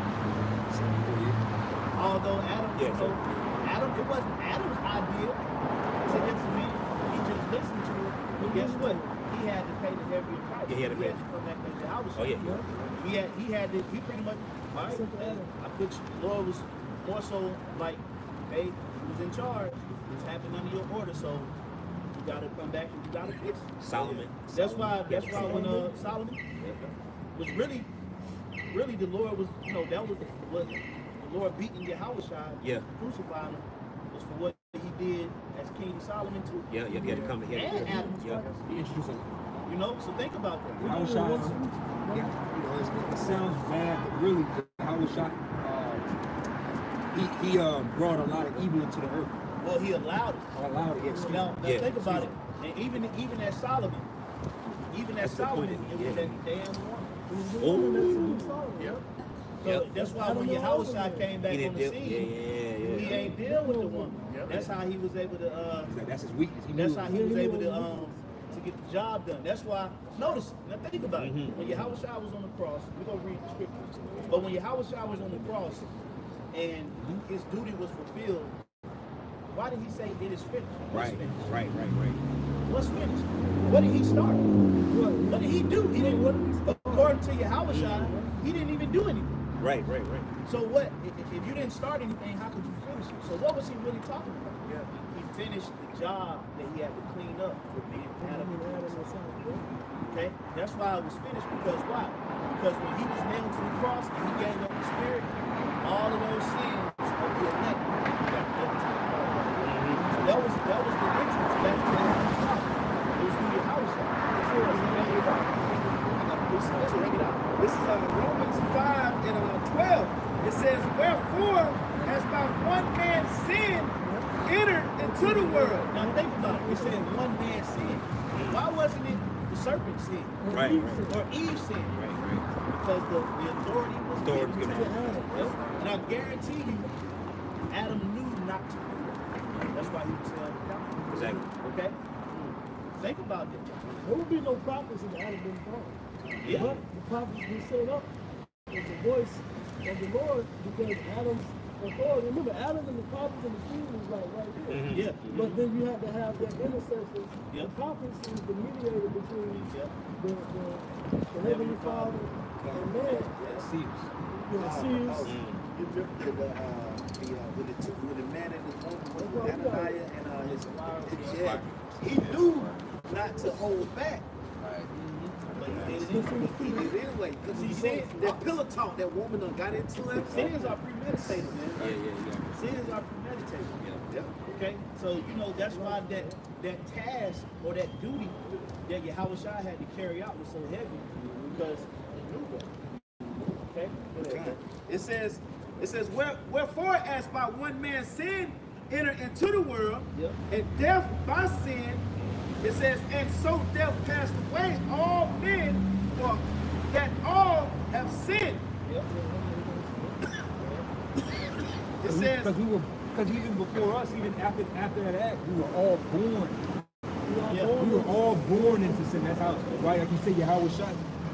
B: Although Adam, it wasn't Adam's idea to intervene. He just listened to it. But guess what? He had to pay the heavier price.
C: Yeah, he had to pay.
B: come back and say, I was.
C: Oh, yeah.
B: He pretty much. All right, I put you. The Lord was more so like, hey, he was in charge. It's happening under your order, so you gotta come back and you gotta fix it.
C: Solomon.
B: That's why when Solomon, was really the Lord was, that was what the Lord beating Yahushua, crucifying him, was for what he did as King Solomon too.
C: Yeah, he had to come here.
B: And Adam.
A: He introduced a
B: So think about that.
A: Yahushua, it sounds bad, but really, Yahushua, he brought a lot of evil into the earth.
B: Well, he allowed it.
A: Yes.
B: Now think about it. And even as Solomon, it was that damn woman. So that's why when Yahushua came back on the scene, he ain't deal with the woman. That's how he was able to.
A: That's his weakness.
B: That's how he was able to get the job done. That's why. Notice. Now think about it. When Yahushua was on the cross, we're gonna read the scriptures. But when Yahushua was on the cross and his duty was fulfilled, why did he say it is finished?
C: Right.
B: What's finished? What did he start? What did he do? He didn't. According to Yahushua, he didn't even do anything.
C: Right.
B: So what? If you didn't start anything, how could you finish it? So what was he really talking about? He finished the job that he had to clean up for being Adam. Okay, that's why it was finished. Because why? Because when he was nailed to the cross and he gave up the spirit, all of those sins of the elect got left to the cross. So that was the entrance back to the top. It was through Yahushua. Let's bring it out.
H: This is Romans 5 and 12. It says, wherefore, as by one man's sin entered into the world.
B: Now think about it. It said one man's sin. Why wasn't it the serpent's sin?
C: Right.
B: Or Eve's sin? Because the authority was given to Adam. And I guarantee you, Adam knew not to do that. That's why he was held accountable.
C: Exactly.
B: Okay? Think about that.
E: There would be no prophets if Adam didn't fall.
B: Yeah.
E: But the prophets were set up with the voice of the Lord because Adam's authority. Remember, Adam and the prophets and the king was like right here.
B: Yeah.
E: But then you have to have that intercessor.
B: Yep.
E: The prophets is the mediator between
B: Yep.
E: the Heavenly Father and man.
A: Seers.
E: Seers.
H: You remember with the man and his woman, with Ananias and his wife. He knew not to hold back. But he did it anyway. Because he said that pillow talk, that woman done got into it.
B: Sins are premeditated, man.
C: Yeah.
B: Sins are premeditated.
H: Yep.
B: Okay? So, that's why that task or that duty that Yahushua had to carry out was so heavy because he knew that. Okay?
H: It says, wherefore as by one man's sin entered into the world, and death by sin, it says, and so death passed away all men, for that all have sinned. It says,
A: Because even before us, even after that act, we were all born. We were all born into sin. That's how, right? Like you say, Yahushua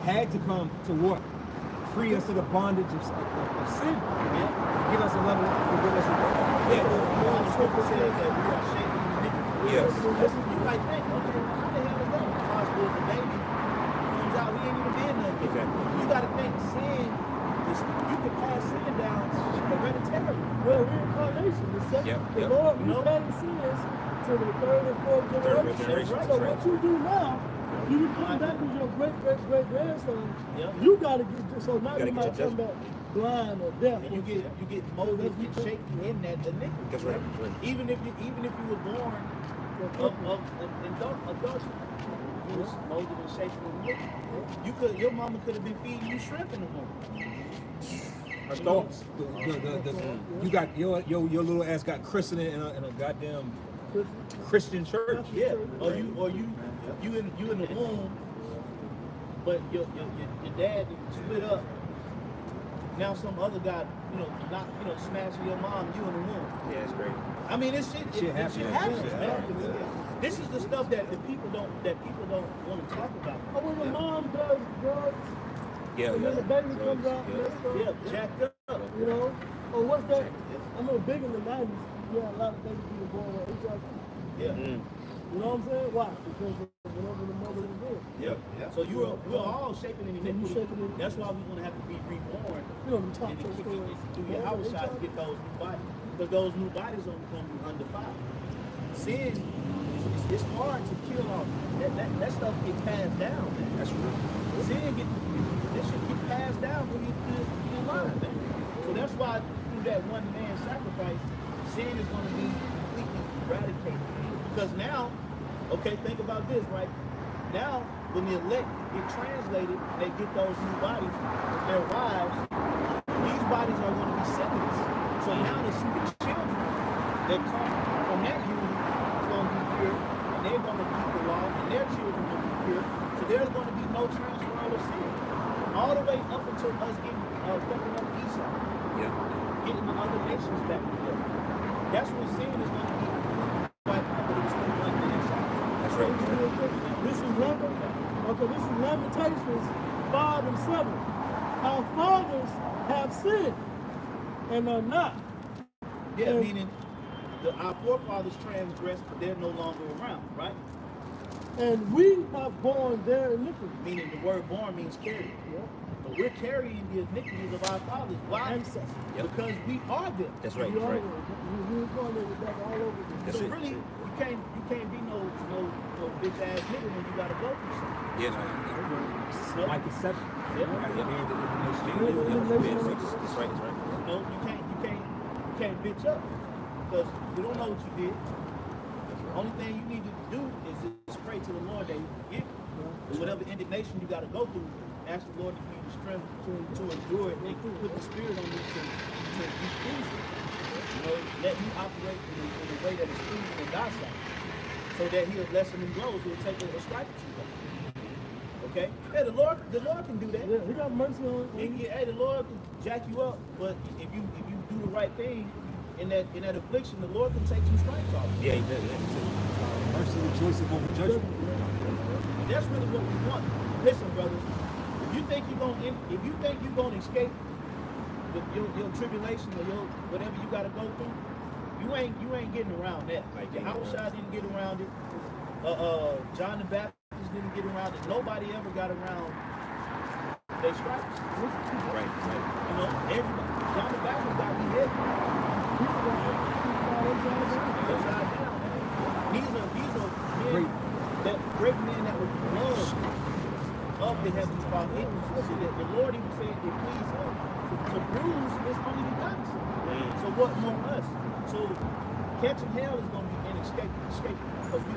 A: had to come to what? Free us of the bondage of sin. Give us a level, give us a
B: The scripture says that we are shaken in iniquity.
C: Yes.
B: You might think, okay, well, how the hell is that possible if a baby comes out, he ain't even did nothing.
C: Exactly.
B: You got to think sin, you can pass sin down hereditarily.
E: Well, reincarnation. The Lord repaid sins to the third and fourth generation.
C: That's
E: So
C: right.
E: what you do now, you can come back with your great grandson. You gotta get so now you might come back blind or deaf.
B: And you get molded and shaken in that iniquity.
C: That's right.
B: Even if you were born of adultery, you was molded and shaken in iniquity. Your mama could have been feeding you shrimp in the morning.
A: Her thoughts. You got your little ass got christened in a goddamn Christian church.
B: Yeah. Or you in the womb, but your dad split up. Now some other guy, smashing your mom, you in the womb.
C: Yeah, it's great.
B: I mean, this shit happens, man. This is the stuff that people don't want to talk about.
E: Oh, when the mom does drugs, and then the baby comes out,
B: Jacked up.
E: Or what's that? I know big in the 90s, you had a lot of babies being born with HIV.
B: Yeah.
E: You know what I'm saying? Why? Because of whatever the mother was doing.
B: Yeah. So we're all shaping in iniquity. That's why we're gonna have to be reborn.
E: We talk
B: And
E: to
B: do your house shot to get those new bodies. Because those new bodies are gonna be undefiled. Sin, it's hard to kill off. That stuff get passed down, man.
A: That's real.
B: Sin this shit that's why through that one man sacrifice, sin is going to be completely eradicated. Because now, okay, think about this, right? Now, when the elect get translated, and they get those new bodies with their wives, these bodies are going to be sinless. So now the children that come from that union is going to be pure, and they're going to keep the law, and their children will be pure. So there's going to be no transfer of sin. All the way up until us getting fucking up Esau.
C: Yeah.
B: Getting the other nations back together. That's when sin is going to be wiped out, but it's going to be one man sacrifice.
C: That's right.
E: This is this is Lamentations 5 and 7. Our fathers have sinned and are not.
B: Yeah, meaning our forefathers transgressed, but they're no longer around, right?
E: And we have borne their iniquity.
B: Meaning the word born means carry.
E: Yeah.
B: But we're carrying the iniquities of our fathers. Why?
E: Ancestors.
C: Yep.
B: Because we are them.
C: That's right.
E: You
C: That's right.
E: are going all over the
C: That's
B: So
C: it.
B: really, you can't be no bitch ass nigga when you gotta go through something.
C: Yeah, no.
A: Like it's 7.
B: Yeah.
C: That's right. That's right.
B: No, you can't bitch up because you don't know what you did. The only thing you need to do is just pray to the Lord that He forgive you. And whatever indignation you got to go through, ask the Lord to give you the strength to endure it and put the Spirit on you to be pleasing. You know, let you operate in a way that is pleasing in God's sight, so that He'll lessen and blows. He'll take a stripe or two. Okay? Yeah, the Lord can do that.
E: Yeah, He got mercy on you.
B: Hey, the Lord can jack you up, but if you do the right thing in that affliction, the Lord can take some stripes off.
C: Yeah, he does. Yeah.
A: Mercy rejoicing over judgment.
B: And that's really what we want. Listen, brothers, if you think you're gonna escape your tribulation or your whatever you gotta go through, you ain't getting around that. Like Yahushua didn't get around it. John the Baptist didn't get around it. Nobody ever got around their stripes.
C: Right.
B: You know, everybody. John the Baptist got beheaded. Upside down. These are men, great men that were loved of the Heavenly Father. The Lord even said it pleased Him to bruise His only begotten Son. So what more us? So catching hell is going to be inescapable because we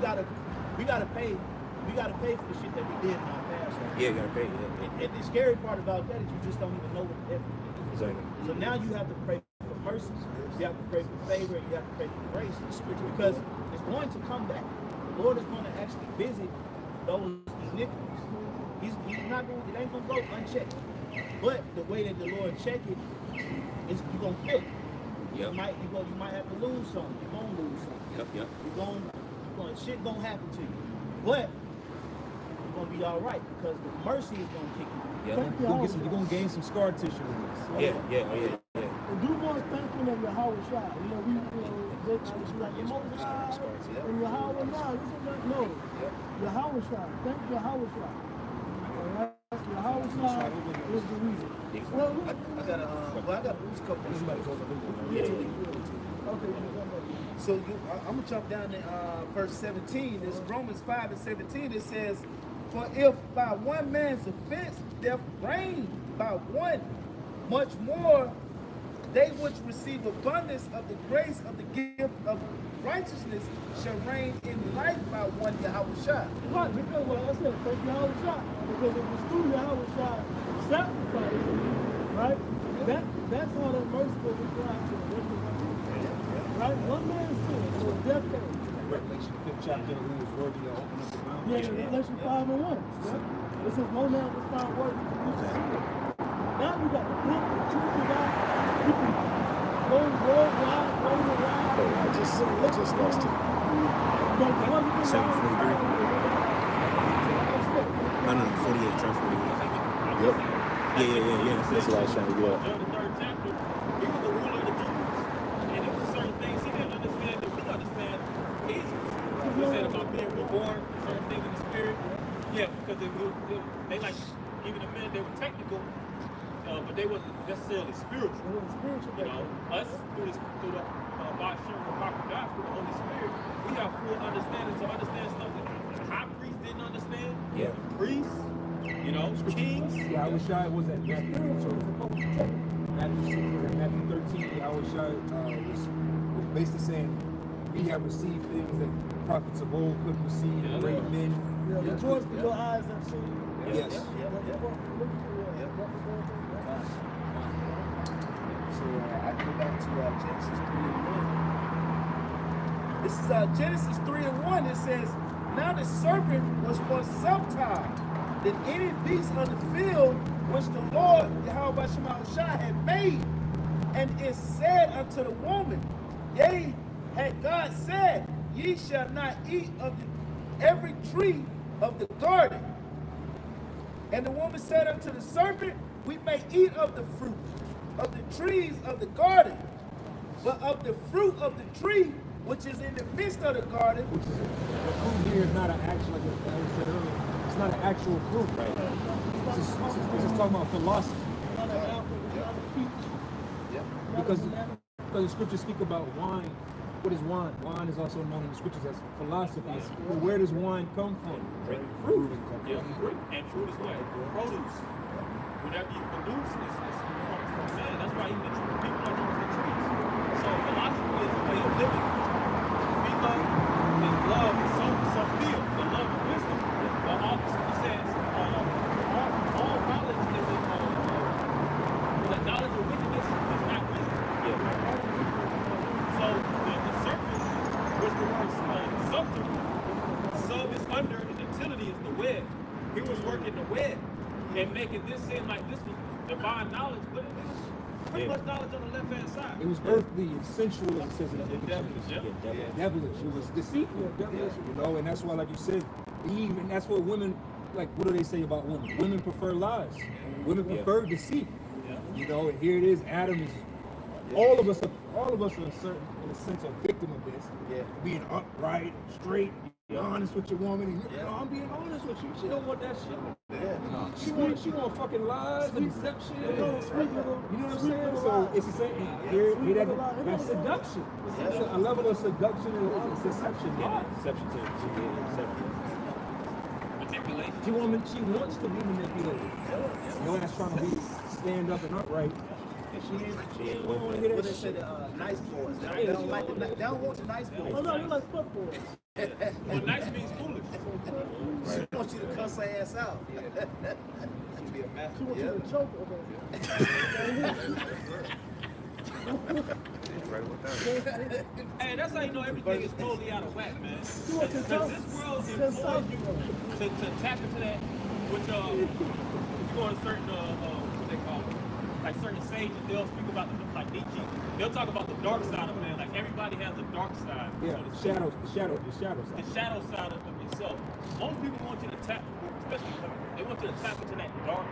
B: gotta pay for the shit that we did in our past.
C: Yeah, you gotta pay. Yeah.
B: And the scary part about that is you just don't even know what the effort is.
C: Exactly.
B: So now you have to pray for mercy, you have to pray for favor, and you have to pray for grace, because it's going to come back. The Lord is going to actually visit those iniquities. He's not going. It ain't going to go unchecked. But the way that the Lord check it is you're going to feel it.
C: Yep.
B: You might have to lose something. You're going to lose something.
C: Yep.
B: Shit going to happen to you. But you're going to be all right because the mercy is going to kick you.
C: Yeah.
A: You're gonna gain some scar tissue with this.
C: Yeah.
E: And do more thanking of Yahweh Shai. You know, they like the Most High and Yahweh Shai. This is like, no. Yahweh Shai. Thank Yahweh Shai. Alright? Yahweh Shai is the reason. Well,
H: I got a couple of
E: okay.
H: So I'm gonna jump down to verse 17. It's Romans 5 and 17. It says, "For if by one man's offense death reigned by one, much more they which receive abundance of the grace of the gift of righteousness shall reign in life by one Yahweh Shai."
E: Right, because like I said, thank Yahweh Shai. Because if it's through Yahweh Shai sacrifice, right? That's how that mercy was applied to him. Right? One man's sin, so death came.
A: Revelation 5th chapter, who is worthy to open up the mouth.
E: Yeah, Revelation 5 and 1. Yeah? It says no man was found worthy to reach the seal. Now we got the book, the truth of God. You can go worldwide, roll around.
G: I just lost it.
C: 743. No, 48. Try 48.
G: Yep.
C: Yeah.
G: That's what I was trying to get at.
D: John the 3rd chapter, he was the ruler of the Jews. And there was certain things he didn't understand that we understand easily. He said about being reborn, certain things in the spirit. Yeah, because they like, even the men, they were technical, but they wasn't necessarily spiritual.
E: It was spiritual.
D: You know, us through the by sharing the power of God through the Holy Spirit, we have full understanding to understand stuff that the high priest didn't understand.
C: Yeah.
D: Priests, you know, kings.
A: Yeah, I wish I was at Matthew. Matthew 13, was basically saying we have received things that prophets of old couldn't receive, great men.
E: Yeah, rejoice for your eyes have seen.
A: Yes.
H: So I go back to Genesis 3:1. This is Genesis 3:1. It says, now the serpent was for some time than any beast of the field which the Lord Yahweh Shemashah had made. And it said unto the woman, yea, had God said, ye shall not eat of every tree of the garden. And the woman said unto the serpent, we may eat of the fruit of the trees of the garden, but of the fruit of the tree which is in the midst of the garden.
A: The fruit here is not an actual, like I said earlier, it's not an actual fruit. Right. This is talking about philosophy. Because the scriptures speak about wine. What is wine? Wine is also known in the scriptures as philosophy. Well, where does wine come from? Fruit.
C: Yeah, fruit. And fruit is what? Produce. Whatever you produce is from man. That's why even the people are known as the trees. So philosophy is a way of living. Philo is love and so feel. The love and wisdom. But all the scripture says, all knowledge is the knowledge of wickedness is not wisdom. Yeah. So the serpent was the word subtle. Sub is under and utility is the web. He was working the web and making this seem like this was divine knowledge, but it was pretty much knowledge on the left hand side.
A: It was earthly and sensual, it says in the
C: devilish,
A: devilish. It was deceitful, devilish, you know, and that's why, like you said, Eve, and that's what women, like, what do they say about women? Women prefer lies. Women prefer deceit. You know, and here it is, Adam is, all of us are in a sense, a victim of this. Being upright, straight, be honest with your woman. And I'm being honest with you. She don't want that shit. She want fucking lies and deception. You know what I'm saying? So it's the same. That's seduction. It's a level of seduction and deception.
C: Deception too. Manipulation.
A: She wants to be manipulated. No one's trying to stand up and upright. And she ain't want to hear
H: What
A: that
H: they say,
A: shit.
H: nice boys. They don't like the, they don't want the nice boys.
E: Oh no, you like fuck boys.
C: Well, nice means foolish.
H: She wants you to cuss her ass out.
E: She wants you to choke
C: Hey, that's how you know everything is totally out of whack, man.
E: She wants you to
C: Because this world employs you to tap into that, which if you go on a certain what they call it, like certain sages, they'll speak about like Nietzsche. They'll talk about the dark side of man. Like everybody has a dark side.
A: Yeah,
C: so to
A: the
C: speak.
A: shadow side.
C: The shadow side of yourself. Most people want you to tap, especially women, they want you to tap into that dark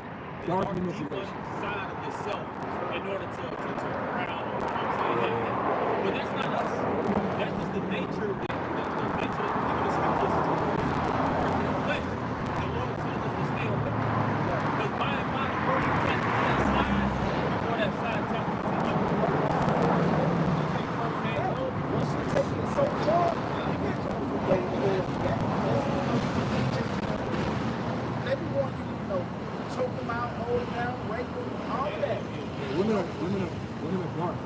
C: deeper
A: manipulation
C: side of yourself in order to crown. You know what I'm saying? But that's not us. That's just the nature of the nature of the scriptures. In the flesh, the Lord tells us to stay away. Because by and by, the word you tap into that side before that side taps into you.
H: Once you take it so far, they be wanting you to, choke them out, hold them down, rape them, all of that.
A: Women are dark.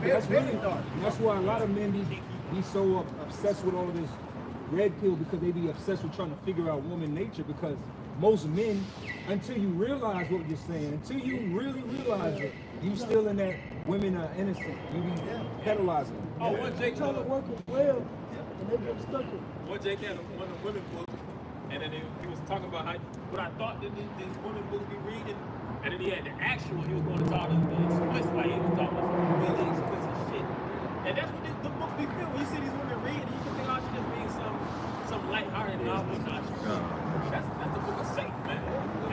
A: That's really dark. That's why a lot of men be so obsessed with all of this red pill, because they be obsessed with trying to figure out woman nature. Because most men, until you realize what you're saying, until you really realize it, you still in that women are innocent. You be pedalizing.
C: Oh, one Jake
E: trying to work as well, and they get stuck in.
C: One Jake had one of the women books, and then he was talking about how what I thought that these women books be reading, and then he had the actual. He was going to talk the explicit, like he was talking about some really explicit shit. And that's what the books be filled. When you see these women reading, you can think, oh, she just reading some lighthearted novel. That's the book of Satan, man.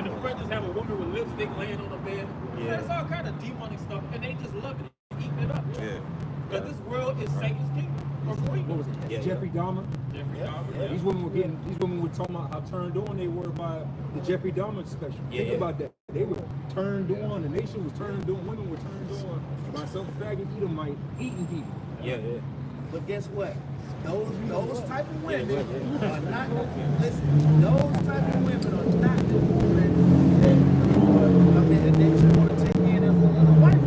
C: And the front just have a woman with lipstick laying on the bed. Man, it's all kind of demonic stuff, and they just love it, eating it up. Because this world is Satan's kingdom.
A: What was it? Jeffrey Dahmer.
C: Jeffrey Dahmer.
A: These women were talking about how turned on they were by the Jeffrey Dahmer special. Think about that. They were turned on. The nation was turned on. Women were turned on by some faggot Edomite eating people.
H: But guess what? Those type of women are not. Listen, those type of women are not the women that they just want to take in as a wife.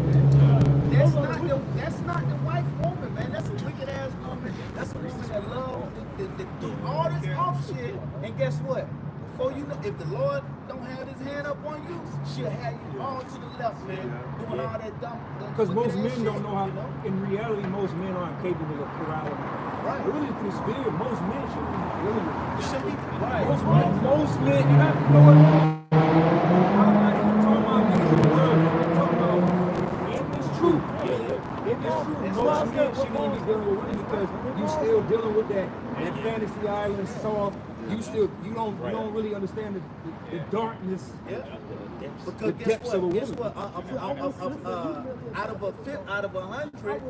B: And guess what? Before you know, if the Lord don't have his hand up on you, she'll have you all to the left, man, doing all that dumb.
A: Because most men
B: shit,
A: don't know how.
B: you know?
A: In reality, most men aren't capable of corralling.
B: Right.
A: Really, through spirit, most men shouldn't be dealing with
B: You
A: it.
B: should be right.
A: Most men, you have to know what. I'm not even talking about niggas in the world. I'm talking about in this truth. In this truth, most men shouldn't be dealing with women because you still dealing with that fantasy island soft. You don't really understand the darkness.
B: Yeah.
A: The
B: Because
A: depths of a
B: guess
A: woman.
B: what? Out of 100,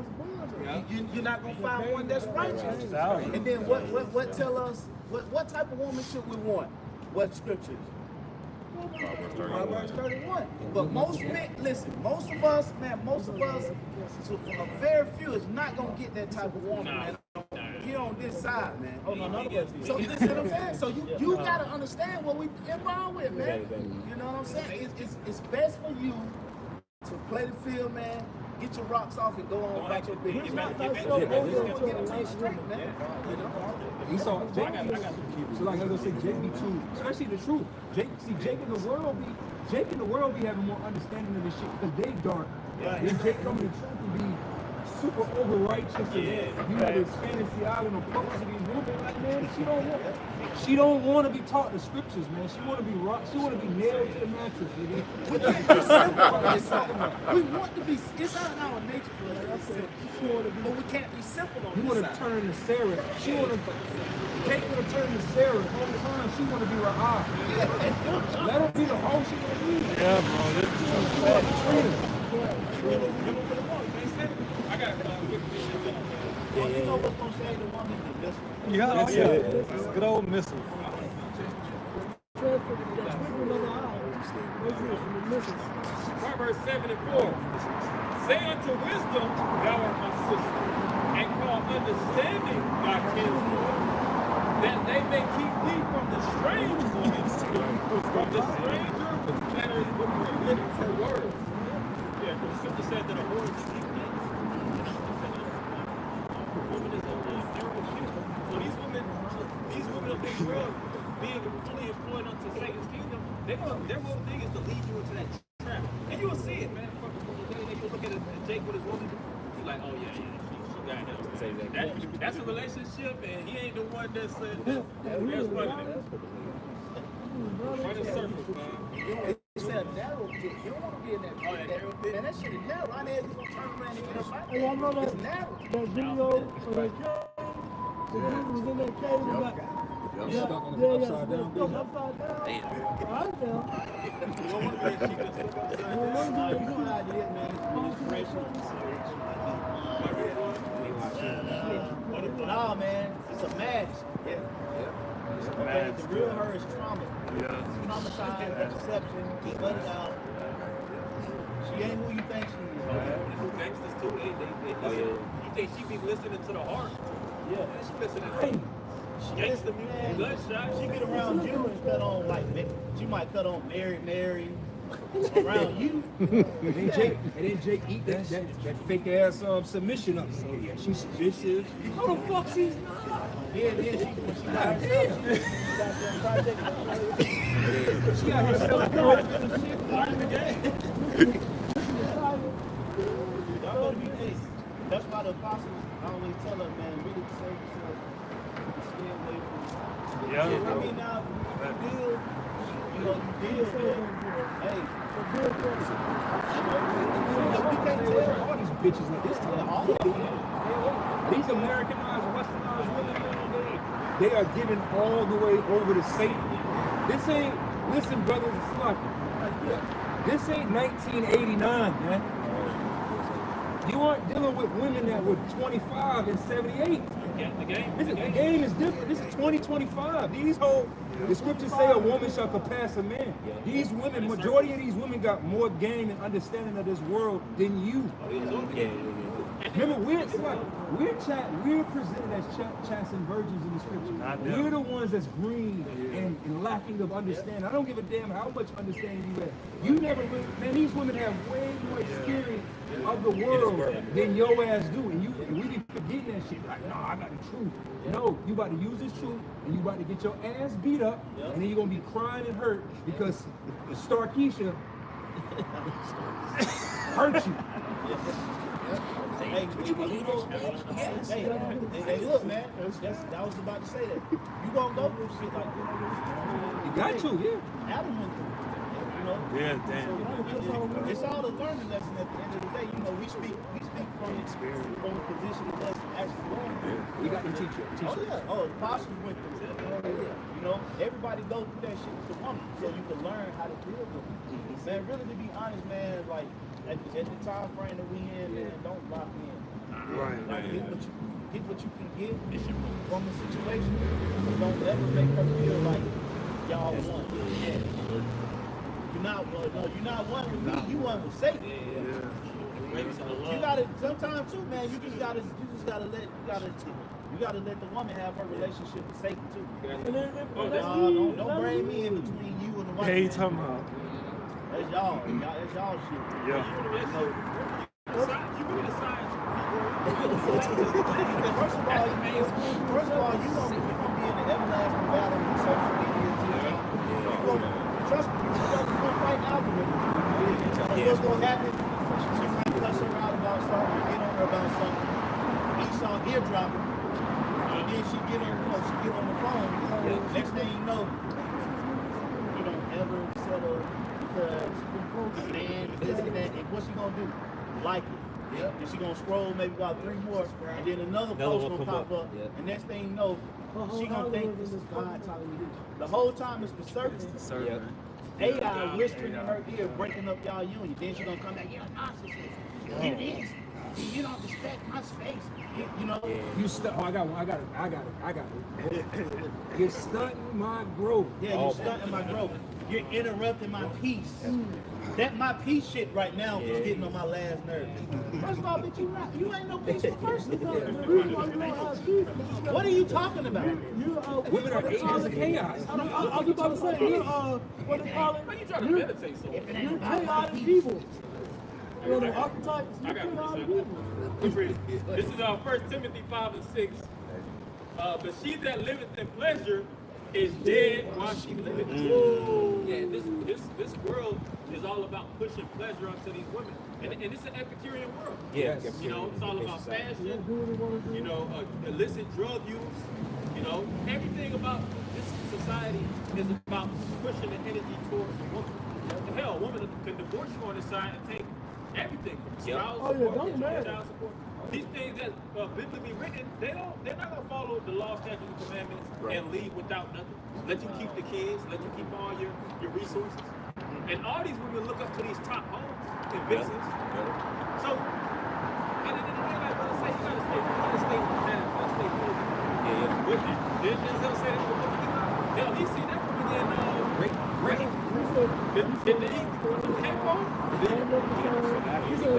B: you're not gonna find one that's righteous. And then what tell us what type of woman should we want? What scriptures? Proverbs 31. But most men, listen, most of us, so a very few is not gonna get that type of woman, man. Here on this side, man.
C: Oh, no, none of us.
B: So you see what I'm saying? So you gotta understand what we involved with, man. You know what I'm saying? It's best for you to play the field, man. Get your rocks off and go on about your business. Get it to you straight, man. You know?
A: You saw Jake. So like I was gonna say, Jake be too, especially the truth. Jake in the world be having more understanding of this shit because they dark. Then Jake come in the truth and be super over righteous and you know this fantasy island of purpose of these women. Like man, she don't want to be taught the scriptures, man. She want to be rock. She want to be nailed to the mattress, nigga.
B: We can't be simple on this side. We want to be. It's out of our nature for us to be simple, but we can't be simple on
A: You
B: this
A: want
B: side.
A: to turn to Sarah. She want to. Jake want to turn to Sarah all the time. She want to be Rahab. Let her be the hoe she want to be.
D: Yeah, bro. This is too bad. I got
B: You know what's gonna save the woman? The missile.
E: Yeah.
D: good old missile. Proverbs 7:4. Say unto wisdom, thou art my sister, and call understanding thy kinswoman, that they may keep thee from the strange woman, from the stranger that are with her words. Yeah, the scripture said that a whore is a deep thing. A woman is a terrible shit. So these women of this world, being fully employed unto Satan's kingdom, their whole thing is to lead you into that trap. And you'll see it, man. From the day that you look at Jake with his woman, he's like, oh yeah, she got him. That's a relationship, and he ain't the one that's running it. Running circles, man.
B: It's a narrow pit. You don't want to be in that pit.
D: Oh, that narrow pit?
B: Man, that shit is narrow. I know you gonna turn around and get up out
E: Hey, I know
B: there.
E: that,
B: It's narrow.
E: that video of that cave. The dude was in that cave and got
A: Stuck on the upside down.
E: stuck upside down. I know.
B: You don't want to be in that pit. You know what I did, man? Nah, man. It's a mask. Yeah. Okay, the real her is trauma. Traumatized, deception, let it out. She ain't who you think she is.
D: People gangsters too. They listen. You think she be listening to the heart?
B: Yeah.
D: She listening to gangster music, gunshot.
B: She get around you and cut on like she might cut on Mary around you.
A: And then Jake eat that fake ass submission up. So yeah, she's submissive. How the fuck she's not?
B: Yeah, when she got herself, she got that project.
A: She got herself
D: Learn the game.
B: Y'all better be nice. That's why the apostles always tell us, man, really save yourself. Stay away from.
D: Yeah.
B: I mean, now you deal, Hey, we can't tell
A: all these bitches like this time.
B: all of them.
A: These Americanized, westernized women, they are giving all the way over to Satan. This ain't, listen, brothers and sisters, this ain't 1989, man. You aren't dealing with women that were 25 and 78. The game is different. This is 2025. These whole, the scriptures say a woman shall surpass a man. These women, majority of these women got more game and understanding of this world than you. Remember, we're presented as chastened virgins in the scripture. We're the ones that's green and lacking of understanding. I don't give a damn how much understanding you have. You never, man, these women have way more experience of the world than your ass do. And we be forgetting that shit. Like, no, I got the truth. No, you about to use this truth and you about to get your ass beat up and then you're going to be crying and hurt because Starkeisha hurt you.
B: Hey, you know, hey, look, man. I was about to say that. You gonna go through shit like that.
A: You got to, yeah.
B: Adam went through it, you know.
C: Yeah, damn.
B: It's all a learning lesson at the end of the day. You know, we speak from experience, from the position of us actually going through.
A: We got to teach you.
B: Oh yeah. Oh, apostles went through it. You know, everybody go through that shit with the woman, so you can learn how to deal with it. Man, really, to be honest, man, like. At the time frame that we in, man, don't lock in.
C: Right.
B: Like, get what you can get from the situation. But don't ever make her feel like y'all won. Yeah. You're not one. No, you're not one with me. You one with Satan. You gotta sometimes too, man. You gotta let the woman have her relationship with Satan too. Don't bring me in between you and the wife.
C: Hey, talking about.
B: That's y'all shit.
C: Yeah.
D: You be the science.
B: First of all, you gonna be in the everlasting battle with social media too. Trust me, you're gonna fight algorithms. What's gonna happen? She might cuss her out about something, get on her about something. Esau eardropping, and then she get on the phone. Next thing you know, you don't ever settle. Man, this and that, and what's she gonna do? Like it. Yep. And she gonna scroll maybe about 3 more, and then another post gonna pop up, and next thing you know, she gonna think this is God telling you this. The whole time it's the serpent. AI whispering in her ear, breaking up y'all union. Then she gonna come back, you're a narcissist. You this. You don't respect my space. You know.
A: You I got it. You're stunting my growth.
B: Yeah, you're stunting my growth. You're interrupting my peace. That my peace shit right now is getting on my last nerve. First of all, bitch, you ain't no peaceful person. What are you talking about?
A: Women are agents of chaos.
E: I was about to say, what they call it?
D: Why you trying to meditate so much?
E: You're chaotic people. You know, the archetypes, you're chaotic people.
D: This is 1 Timothy 5:6. But she that liveth in pleasure is dead while she liveth. Yeah, this world is all about pushing pleasure onto these women. And it's an Epicurean world.
A: Yes.
D: You know, it's all about fashion, you know, illicit drug use, you know, everything about this society is about pushing the energy towards the woman. Hell, a woman can divorce you on this side and take everything from child support, child support. These things that biblically written, they're not gonna follow the law, statutes, and commandments and leave without nothing. Let you keep the kids, let you keep all your resources. And all these women look up to these top homes and business. So, and then like brother say, you gotta stay focused. Did Denzel say that? Hell, he seen that woman in Great. Did they eat Campo?
E: He said, stay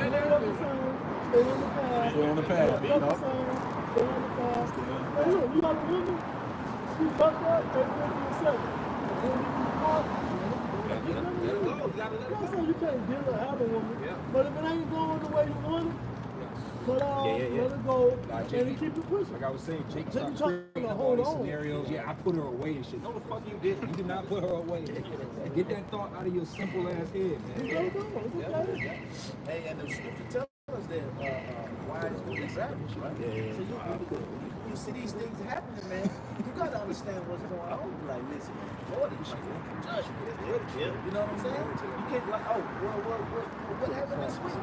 E: on the path. Stay on the path. Hey, look, you got a woman, she fucked up, and then you say, you can't deal with have a woman, but if it ain't going the way you want it, let it go, and keep it pushing.
A: Like I was saying, Jake
E: Then you
A: started
E: trying to
A: creating all
E: hold
A: these
E: on.
A: scenarios. Yeah, I put her away and shit. No, the fuck you didn't. You did not put her away. Get that thought out of your simple ass head, man.
E: It's okay.
H: Hey, and the scripture tells us that wives go to savage, right? So you see these things happening, man. You got to understand what's going on. Like, listen, Lord is judgment. You know what I'm saying? You can't like, oh, what happened this week?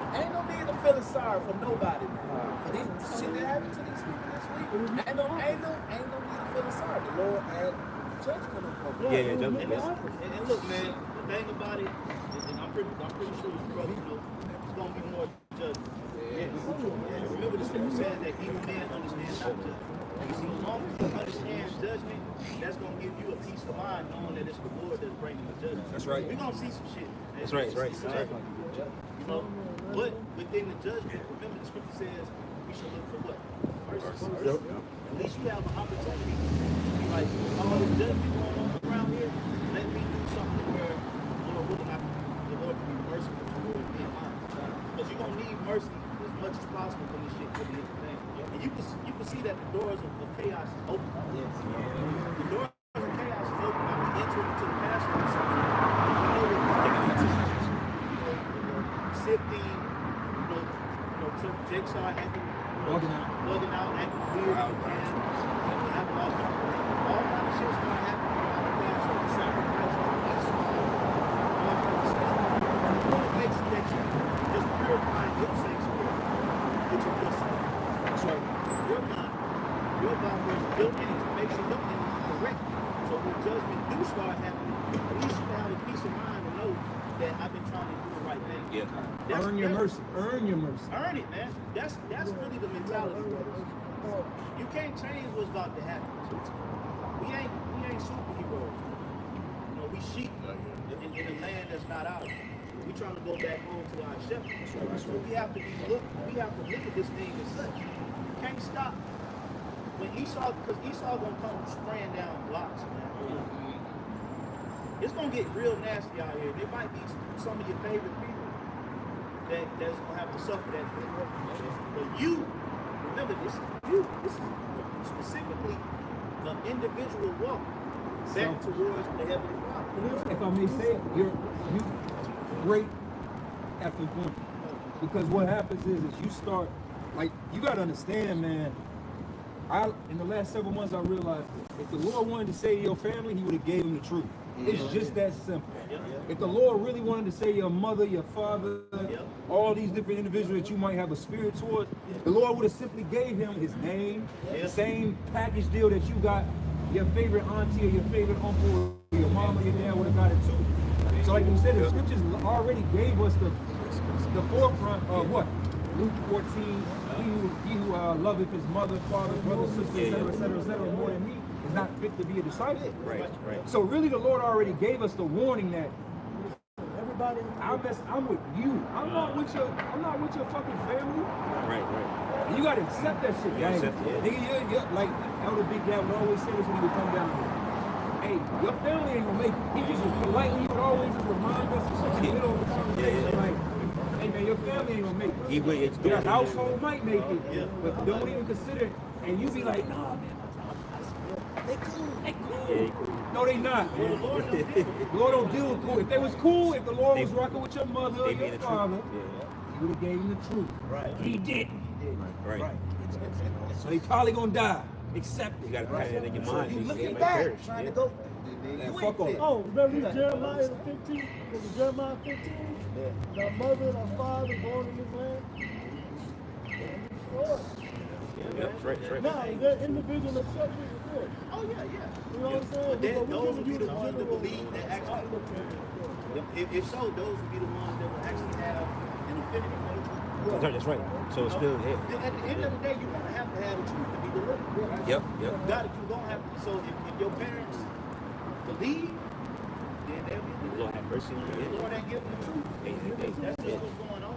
H: Ain't no need to feel sorry for nobody, man. For these shit that happened to these people this week, ain't no need to feel sorry. The Lord had judgment on them.
B: And look, man, the thing about it, and I'm pretty sure you brother know, it's gonna be more judgment. And remember the scripture says that evil men understand not judgment. You see, as long as you understand judgment, that's gonna give you a peace of mind knowing that it's the Lord that's bringing the judgment.
A: That's right.
B: We're gonna see some shit.
A: That's right.
B: You So, but within the judgment, remember the scripture says we should look for what? Mercy. At least you have an opportunity to be like, all this judgment going on around here, let me do something where the Lord can be merciful towards me and mine. Because you're gonna need mercy as much as possible when this shit really hit the fan. And you can see that the doors of chaos is open. Yes. The doors of chaos is open. Now we enter into the passion of something. You know what sifting, Jigsaw acting, bugging out, acting weird, all kind of shit's gonna happen around the Passover, sacrifices, Esau, all kind of stuff. And the Lord makes that you just purifying your same spirit, which is yourself. That's right. Your mind was built in it to make sure your energy is correct. So when judgment do start happening, at least you have a peace of mind to know that I've been trying to do the right thing.
A: Yeah. Earn your mercy. Earn your mercy.
B: Earn it, man. That's really the mentality. You can't change what's about to happen. We ain't superheroes. We sheep in a land that's not ours. We trying to go back home to our shepherd. So we have to look at this thing as such. You can't stop. When because Esau gonna come spraying down blocks, man. It's gonna get real nasty out here. There might be some of your favorite people that's gonna have to suffer that thing. But you, remember this is specifically an individual walk back towards the Heavenly Father.
A: If I may say it, you're great at the point. Because what happens is you start, like, you gotta understand, man. In the last several months, I realized if the Lord wanted to say to your family, He would have gave them the truth. It's just that simple. If the Lord really wanted to say your mother, your father, all these different individuals that you might have a spirit towards, the Lord would have simply gave him his name, the same package deal that you got your favorite auntie or your favorite uncle or your mom or your dad would have got it too. So like you said, the scriptures already gave us the forefront of what? Luke 14, he who loveth his mother, father, brother, sister, etc., more than me, is not fit to be a disciple.
C: Right.
A: So really the Lord already gave us the warning that
E: everybody,
A: I'm with you. I'm not with your fucking family.
C: Right.
A: And you gotta accept that shit.
C: Yeah,
A: Like,
C: accept it.
A: nigga, you're like Elder Big Dad would always say this when he would come down here. Hey, your family ain't gonna make it. He just politely would always just remind us in the middle of the conversation, like, hey man, your family ain't gonna make it. Your household might make it, but don't even consider it. And you be like, nah, man, they cool. No, they not, man. The Lord don't deal with cool. If they was cool, if the Lord was rocking with your mother or your father, He would have gave them the truth.
B: Right.
A: He didn't.
C: Right.
A: So they probably gonna die. Accept it.
C: You gotta put that in your mind.
H: You looking back, trying to go.
A: Man, fuck off.
E: oh, remember Jeremiah 15? Was it Jeremiah 15? Thy mother and thy father born in this land?
C: Yep, right.
E: Now, is there individual exceptions to this?
B: Oh yeah.
E: You know what I'm saying?
B: But those would be the ones that believe that actually. If so, those would be the ones that would actually have an affinity for the truth.
C: That's right. So it's still here.
B: At the end of the day, you're gonna have to have the truth to be delivered.
C: Yep.
B: You're gonna have to. So if your parents believe, then they'll be
C: The Lord have mercy on
B: the
C: you.
B: Lord ain't giving the truth. That's just what's going on.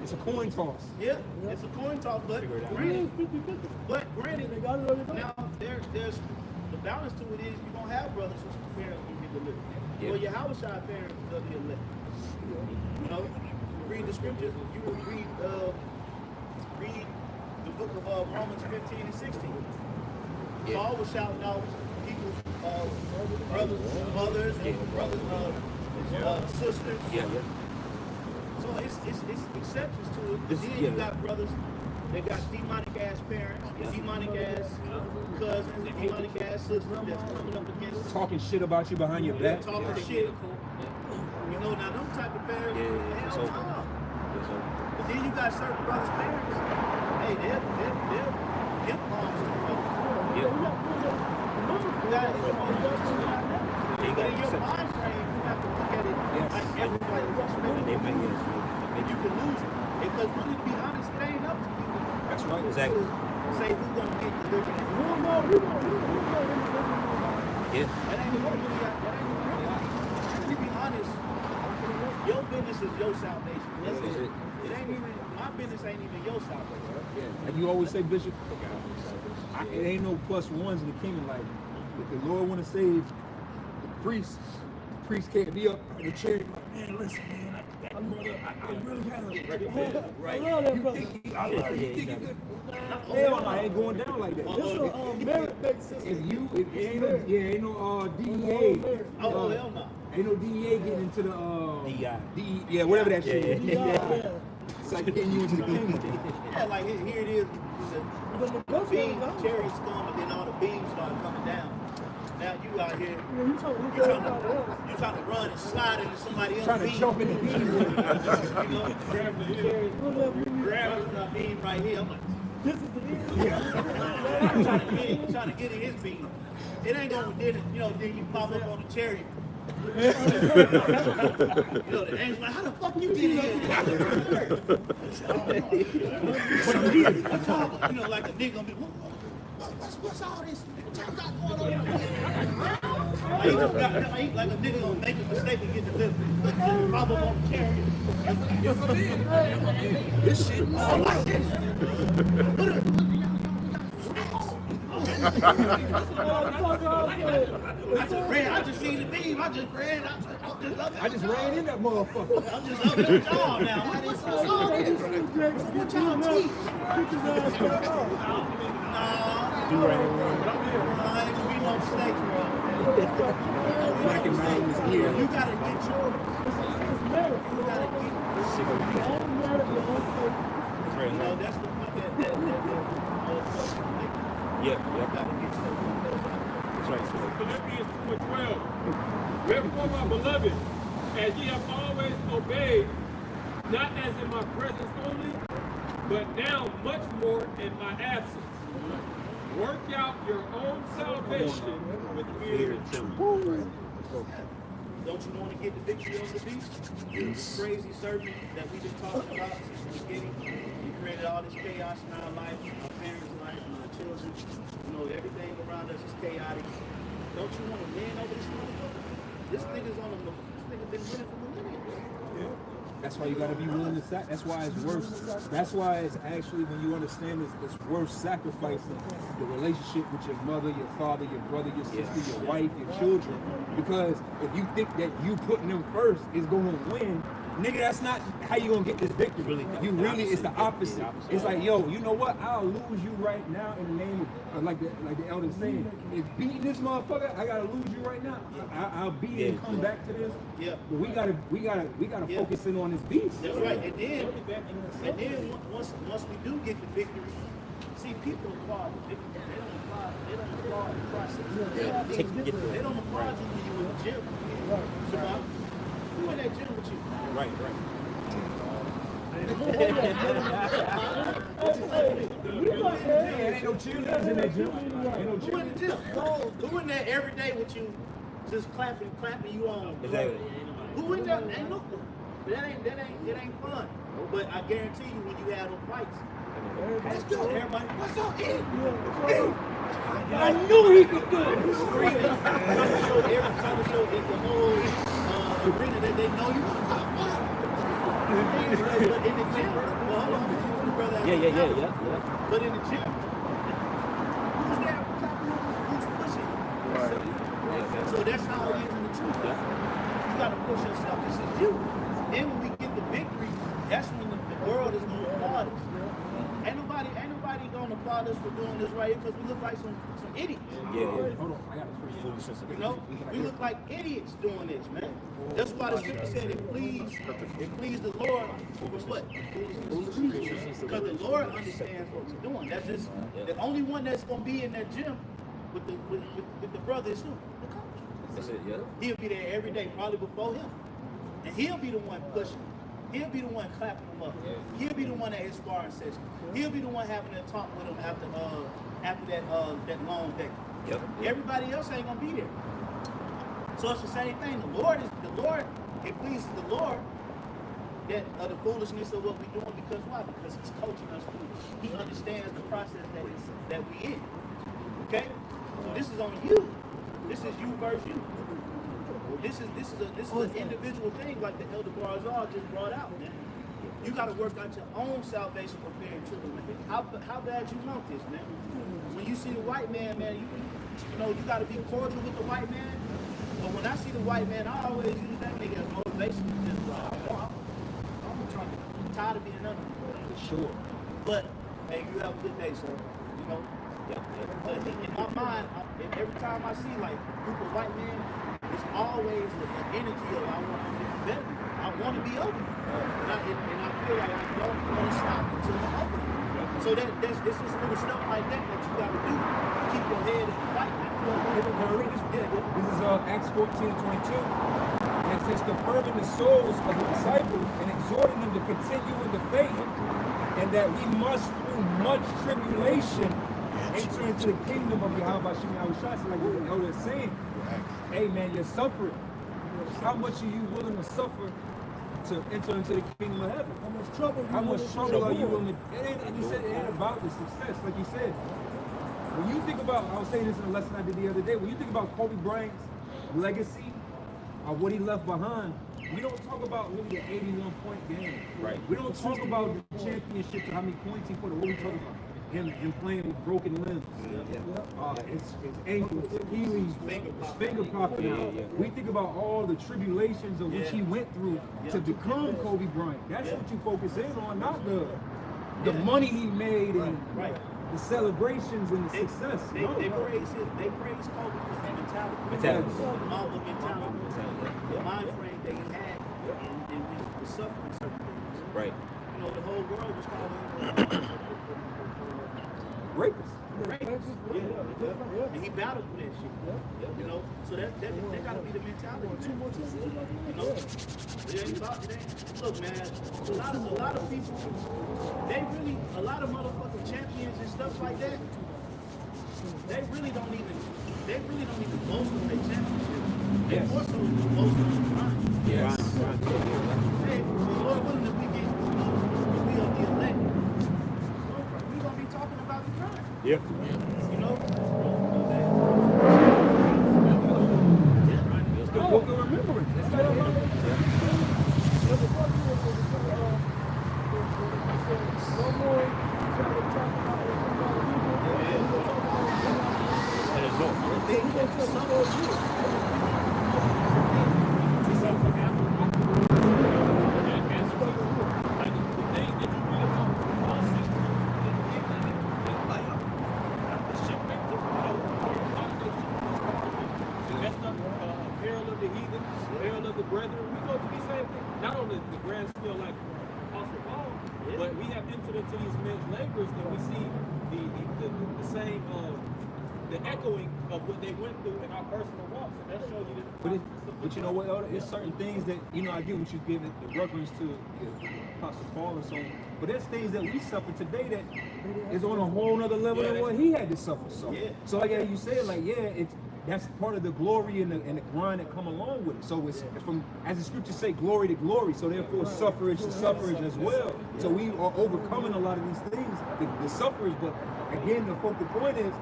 A: It's a coin toss.
B: Yeah, it's a coin toss, but
C: Figure it out.
B: granted,
E: 50-50. They got it on your
B: now there's the balance to it is you're gonna have brothers whose parents will be delivered.
C: Yeah.
B: Well, your Hawashai parents will be elect. You know, read the scriptures. You will read the book of Romans 15 and 16.
C: Yeah.
B: Paul was shouting out people's brothers, mothers, and brothers, sisters.
C: Yeah.
B: So it's exceptions to it.
C: This-
B: Then
C: yeah.
B: you got brothers that got demonic ass parents, demonic ass cousins, demonic ass sisters that's coming up against
A: Talking shit about you behind your back.
B: talking shit. You know, now them type of parents,
C: Yeah.
B: hell no. But then you got certain brothers' parents. Hey, they're gift moms to brothers. You got it. But in your mind frame, you have to look at it like everybody else. And you can lose it. Because really, to be honest, it ain't up to you.
A: That's right.
C: Exactly.
B: To say who's gonna get delivered.
C: Yeah.
B: That ain't really. To be honest, Your business is your salvation. That's it. It ain't even my business. Ain't even your salvation.
A: Yeah. Like you always say, Bishop, it ain't no plus ones in the kingdom. Like if the Lord want to save the priest can't be up in the chair. Like, man, listen, man, I really gotta.
E: I love that brother.
A: You think you good? Hell, I ain't going down like that.
E: This is merit-based system.
A: If ain't no DEA.
B: Oh hell no.
A: Ain't no DEA getting into the
C: DEI.
A: Yeah, whatever that shit is.
E: Yeah.
A: It's like getting you into the kingdom.
B: Yeah, like here it is. The beam, cherries come, and then all the beams start coming down. Now you out here,
E: You
B: trying to run and slide into somebody else's
A: Trying to
B: beam.
A: jump in the beam.
B: You know, grab the beam right here. I'm like,
E: This is the end.
B: trying to get in his beam. It ain't gonna then then you pop up on the cherry. The angel like, how the fuck you get in here? Like a nigga gonna be, what's all this? What y'all got going on? Like a nigga gonna make a mistake and get delivered. Pop up on the cherry.
A: Yes, I did. This shit like this.
B: I just seen the beam. I just ran
A: in that motherfucker.
B: I'm just up at y'all now. What y'all teach?
C: Do right here.
B: Ain't gonna be no mistakes, bro.
A: Recognize his ear.
B: You gotta get yours. You gotta get that's the point that
C: Yeah.
D: That's right. Philippians 2:12. Wherefore, my beloved, as ye have always obeyed, not as in my presence only, but now much more in my absence. Work out your own salvation with fear and trembling.
B: Don't you want to get the victory over the beast? This crazy serpent that we've been talking about since the beginning. He created all this chaos in our life, our parents' life, and our children. Everything around us is chaotic. Don't you want to win over this motherfucker? This nigga been winning for millenniums.
A: Yeah. That's why you gotta be willing to sacrifice. That's why it's worth. That's why it's actually, when you understand it's worth sacrificing the relationship with your mother, your father, your brother, your sister, your wife, your children. Because if you think that you putting them first is gonna win, nigga, that's not how you gonna get this victory. It's the opposite. It's like, yo, you know what? I'll lose you right now in the name of, like the elder's saying, if beating this motherfucker, I gotta lose you right now. I'll beat it and come back to this.
B: Yeah.
A: But we gotta focus in on this beast.
B: That's right. And then once we do get the victory, see, people applaud the victory. They don't applaud the process. They don't applaud you when you're in the gym. So who in that gym with you?
C: Right.
A: Ain't no cheerleaders in that gym. Ain't no
B: Who in the
A: cheerleaders.
B: gym? Who in there every day with you, just clapping you on?
C: Exactly.
B: Who in there? Ain't no. That ain't fun. But I guarantee you, when you have those fights, let's go, everybody. What's up, Ed?
E: I knew he could do it.
B: Every time show in the whole arena that they know you. But in the gym, well, hold on, brother.
C: Yeah.
B: But in the gym, who's there? Who's pushing? So that's how it is in the truth. You got to push yourself. This is you. Then when we get the victory, that's when the world is going to applaud us. Ain't nobody going to applaud us for doing this right here because we look like some idiots.
C: Yeah.
A: Hold on, I got this.
B: You know, we look like idiots doing this, man. That's why the scripture said it pleased the Lord for what? Because the Lord understands what we're doing. That's just the only one that's gonna be in that gym with the brother is who? The coach.
C: That's it, yeah.
B: He'll be there every day, probably before him. And he'll be the one pushing. He'll be the one clapping him up. He'll be the one at his sparring session. He'll be the one having that talk with him after that long day.
C: Yep.
B: Everybody else ain't gonna be there. So it's the same thing. The Lord, it pleases the Lord that of the foolishness of what we're doing, because why? Because he's coaching us through. He understands the process that we in. Okay? So this is on you. This is you versus you. Well, this is an individual thing, like the Elder Barzal just brought out, man. You got to work out your own salvation, preparing children, man. How bad you want this, man? When you see the white man, you know, you got to be cordial with the white man. But when I see the white man, I always use that nigga as motivation. Just I'm tired of being under.
A: For sure.
B: But hey, you have a good day, sir. You know. But in my mind, every time I see like a group of white men, it's always the energy of I want to be better. I want to be over. And I feel like I don't want to stop until I'm over. So it's just little stuff like that you got to do. Keep your head in the fight, man.
A: This is Acts 14:22. And it says, confirming the souls of the disciples and exhorting them to continue in the faith, and that we must, through much tribulation, enter into the kingdom of Yahweh Shem Yahushua. So like the elder is saying, hey man, you're suffering. How much are you willing to suffer to enter into the kingdom of heaven? How much trouble are you willing to? It ain't about the success, like you said. When you think about, I was saying this in a lesson I did the other day, when you think about Kobe Bryant's legacy, or what he left behind, we don't talk about really the 81-point game.
C: Right.
A: We don't talk about the championships or how many points he put in. What we talk about? Him playing with broken limbs. His ankles, Achilles, his finger popping out. We think about all the tribulations of which he went through to become Kobe Bryant. That's what you focus in on, not the money he made and the celebrations and the success.
B: They praise Kobe for his mentality. The Mamba mentality. The mind frame that he had and was suffering certain things.
C: Right.
B: You know, the whole world was calling him
A: rapist.
B: And he battled with that shit. You know, so that gotta be the mentality. You know, look, man, a lot of people, a lot of motherfucking champions and stuff like that, they really don't even boast on their championship. They more so boast on the grind.
A: Yes.
B: Hey, Lord willing, if we are the elect, we're gonna be talking about the grind.
C: Yeah.
B: You know?
A: It's the book of remembrance. It's like
D: not on the grand scale like Apostle Paul, but we have entered into these men's labors and we see the same, the echoing of what they went through in our personal walks, and that shows you that.
A: But you know what, Elder? It's certain things that, you know, I get what you give it the reference to Apostle Paul and so on, but there's things that we suffer today that is on a whole nother level than what he had to suffer. So like you said, like, that's part of the glory and the grind that come along with it. So it's from, as the scriptures say, glory to glory. So therefore, suffrage to suffrage as well. So we are overcoming a lot of these things, the suffrage. But again, the focal point is,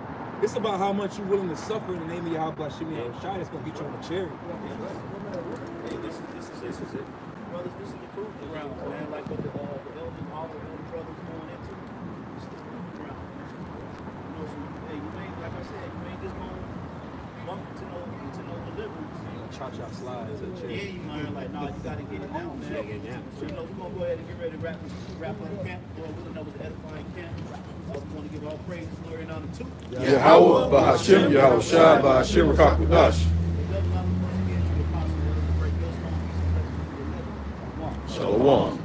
A: it's about how much you're willing to suffer in the name of Yahweh Shem Yahushua. That's going to get you on the chariot.
B: Hey, this is it. Brothers, this is the proving grounds, man. Like what the elders, all the elder brothers going into. This is the proving grounds. You know, so hey, you ain't, like I said, you ain't just going to bump into no deliverance.
A: Cha-cha slide to the chariot.
B: Yeah, you learn like, nah, you got to get it now, man. So, you know, we're going to go ahead and get ready to wrap up the camp. Lord willing, that was an edifying camp. We want to give all praise, glory, and honor to
G: Yahweh, Bahashem, Yahushua, Bahashem, Rakakudash. Shalom.